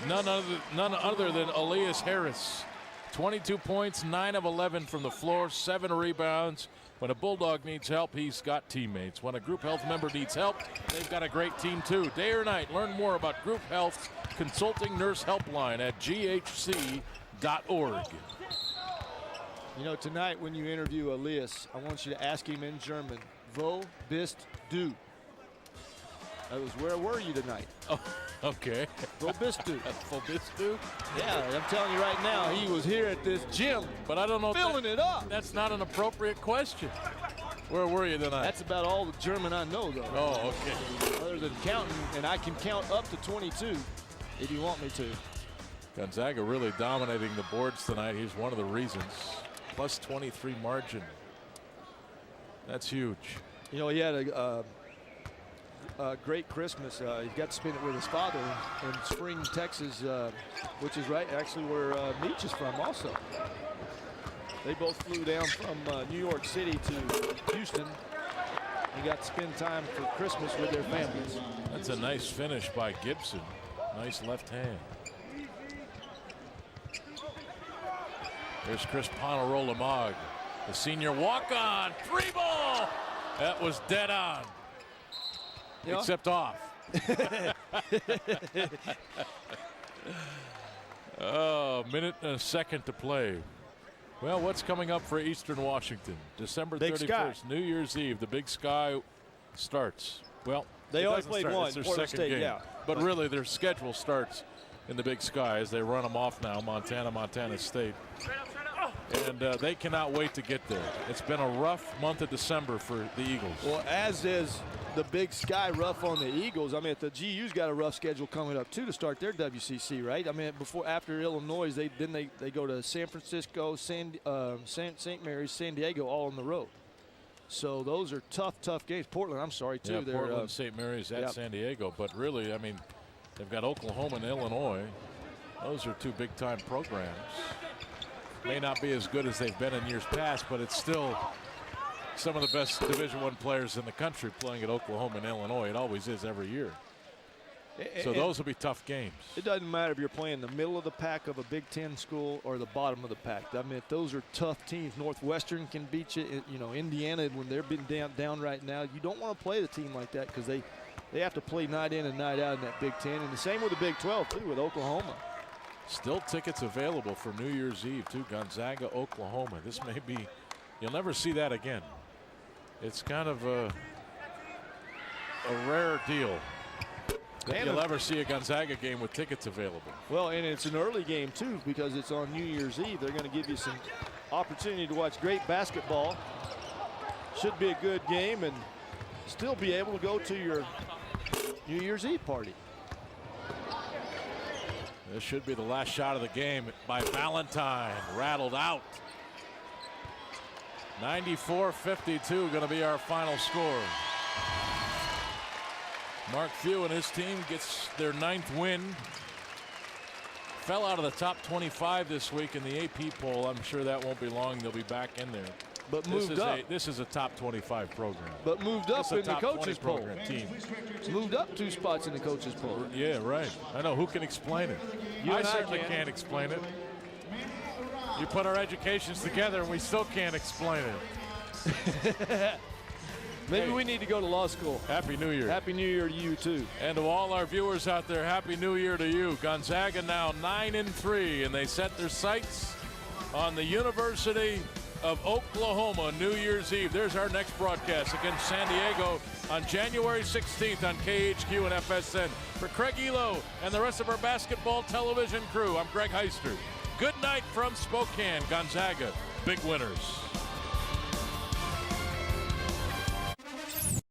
None other than Elias Harris. 22 points, 9 of 11 from the floor, 7 rebounds. When a Bulldog needs help, he's got teammates. When a Group Health member needs help, they've got a great team too. Day or night, learn more about Group Health's Consulting Nurse Helpline at ghc.org. You know, tonight when you interview Elias, I want you to ask him in German, Wo bist du? That was, where were you tonight? Oh, okay. Wo bist du? Wo bist du? Yeah, I'm telling you right now, he was here at this gym. But I don't know. Filling it up. That's not an appropriate question. Where were you tonight? That's about all the German I know, though. Oh, okay. Other than counting, and I can count up to 22 if you want me to. Gonzaga really dominating the boards tonight. He's one of the reasons. Plus 23 margin. That's huge. You know, he had a great Christmas. He got to spend it with his father in Spring, Texas, which is right actually where Meach is from also. They both flew down from New York City to Houston and got to spend time for Christmas with their families. That's a nice finish by Gibson. Nice left hand. There's Chris Ponarola-Mogg, the senior walk-on 3-ball. That was dead on. Yeah. Except off. Oh, minute and a second to play. Well, what's coming up for Eastern Washington? December 31st, New Year's Eve. The Big Sky starts. Well, they always played start. one. It's their Portland second State, game. yeah. But really, their schedule starts in the Big Sky as they run them off now. Montana State. And they cannot wait to get there. It's been a rough month of December for the Eagles. Well, as is the Big Sky rough on the Eagles. I mean, the GU's got a rough schedule coming up too to start their WCC, right? I mean, after Illinois, they go to San Francisco, St. Mary's, San Diego, all on the road. So those are tough games. Portland, I'm sorry too. Yeah, Portland, St. Mary's at San Diego, but really, I mean, they've got Oklahoma and Illinois. Those are two big-time programs. May not be as good as they've been in years past, but it's still some of the best Division I players in the country playing at Oklahoma and Illinois. It always is every year. So those will be tough games. It doesn't matter if you're playing the middle of the pack of a Big Ten school or the bottom of the pack. I mean, those are tough teams. Northwestern can beat you. You know, Indiana, when they're been down right now, you don't want to play the team like that because they have to play night in and night out in that Big Ten. And the same with the Big 12, too, with Oklahoma. Still tickets available for New Year's Eve, too. Gonzaga, Oklahoma. This may be, you'll never see that again. It's kind of a rare deal that you'll ever see a Gonzaga game with tickets available. Well, and it's an early game, too, because it's on New Year's Eve. They're going to give you some opportunity to watch great basketball. Should be a good game and still be able to go to your New Year's Eve party. This should be the last shot of the game by Valentine. Rattled out. 94-52 going to be our final score. Mark Few and his team gets their 9th win. Fell out of the top 25 this week in the AP poll. I'm sure that won't be long. They'll be back in there. But moved up. This is a top 25 program. But moved up in the coaches poll. Team. Moved up 2 spots in the coaches poll. Yeah, right. I know. Who can explain it? I certainly can't explain it. You put our educations together and we still can't explain it. Maybe we need to go to law school. Happy New Year. Happy New Year to you, too. And to all our viewers out there, Happy New Year to you. Gonzaga now 9-3, and they set their sights on the University of Oklahoma New Year's Eve. There's our next broadcast against San Diego on January 16th on KHQ and FSN. For Craig Elo and the rest of our basketball television crew, I'm Greg Heister. Good night from Spokane. Gonzaga, big winners.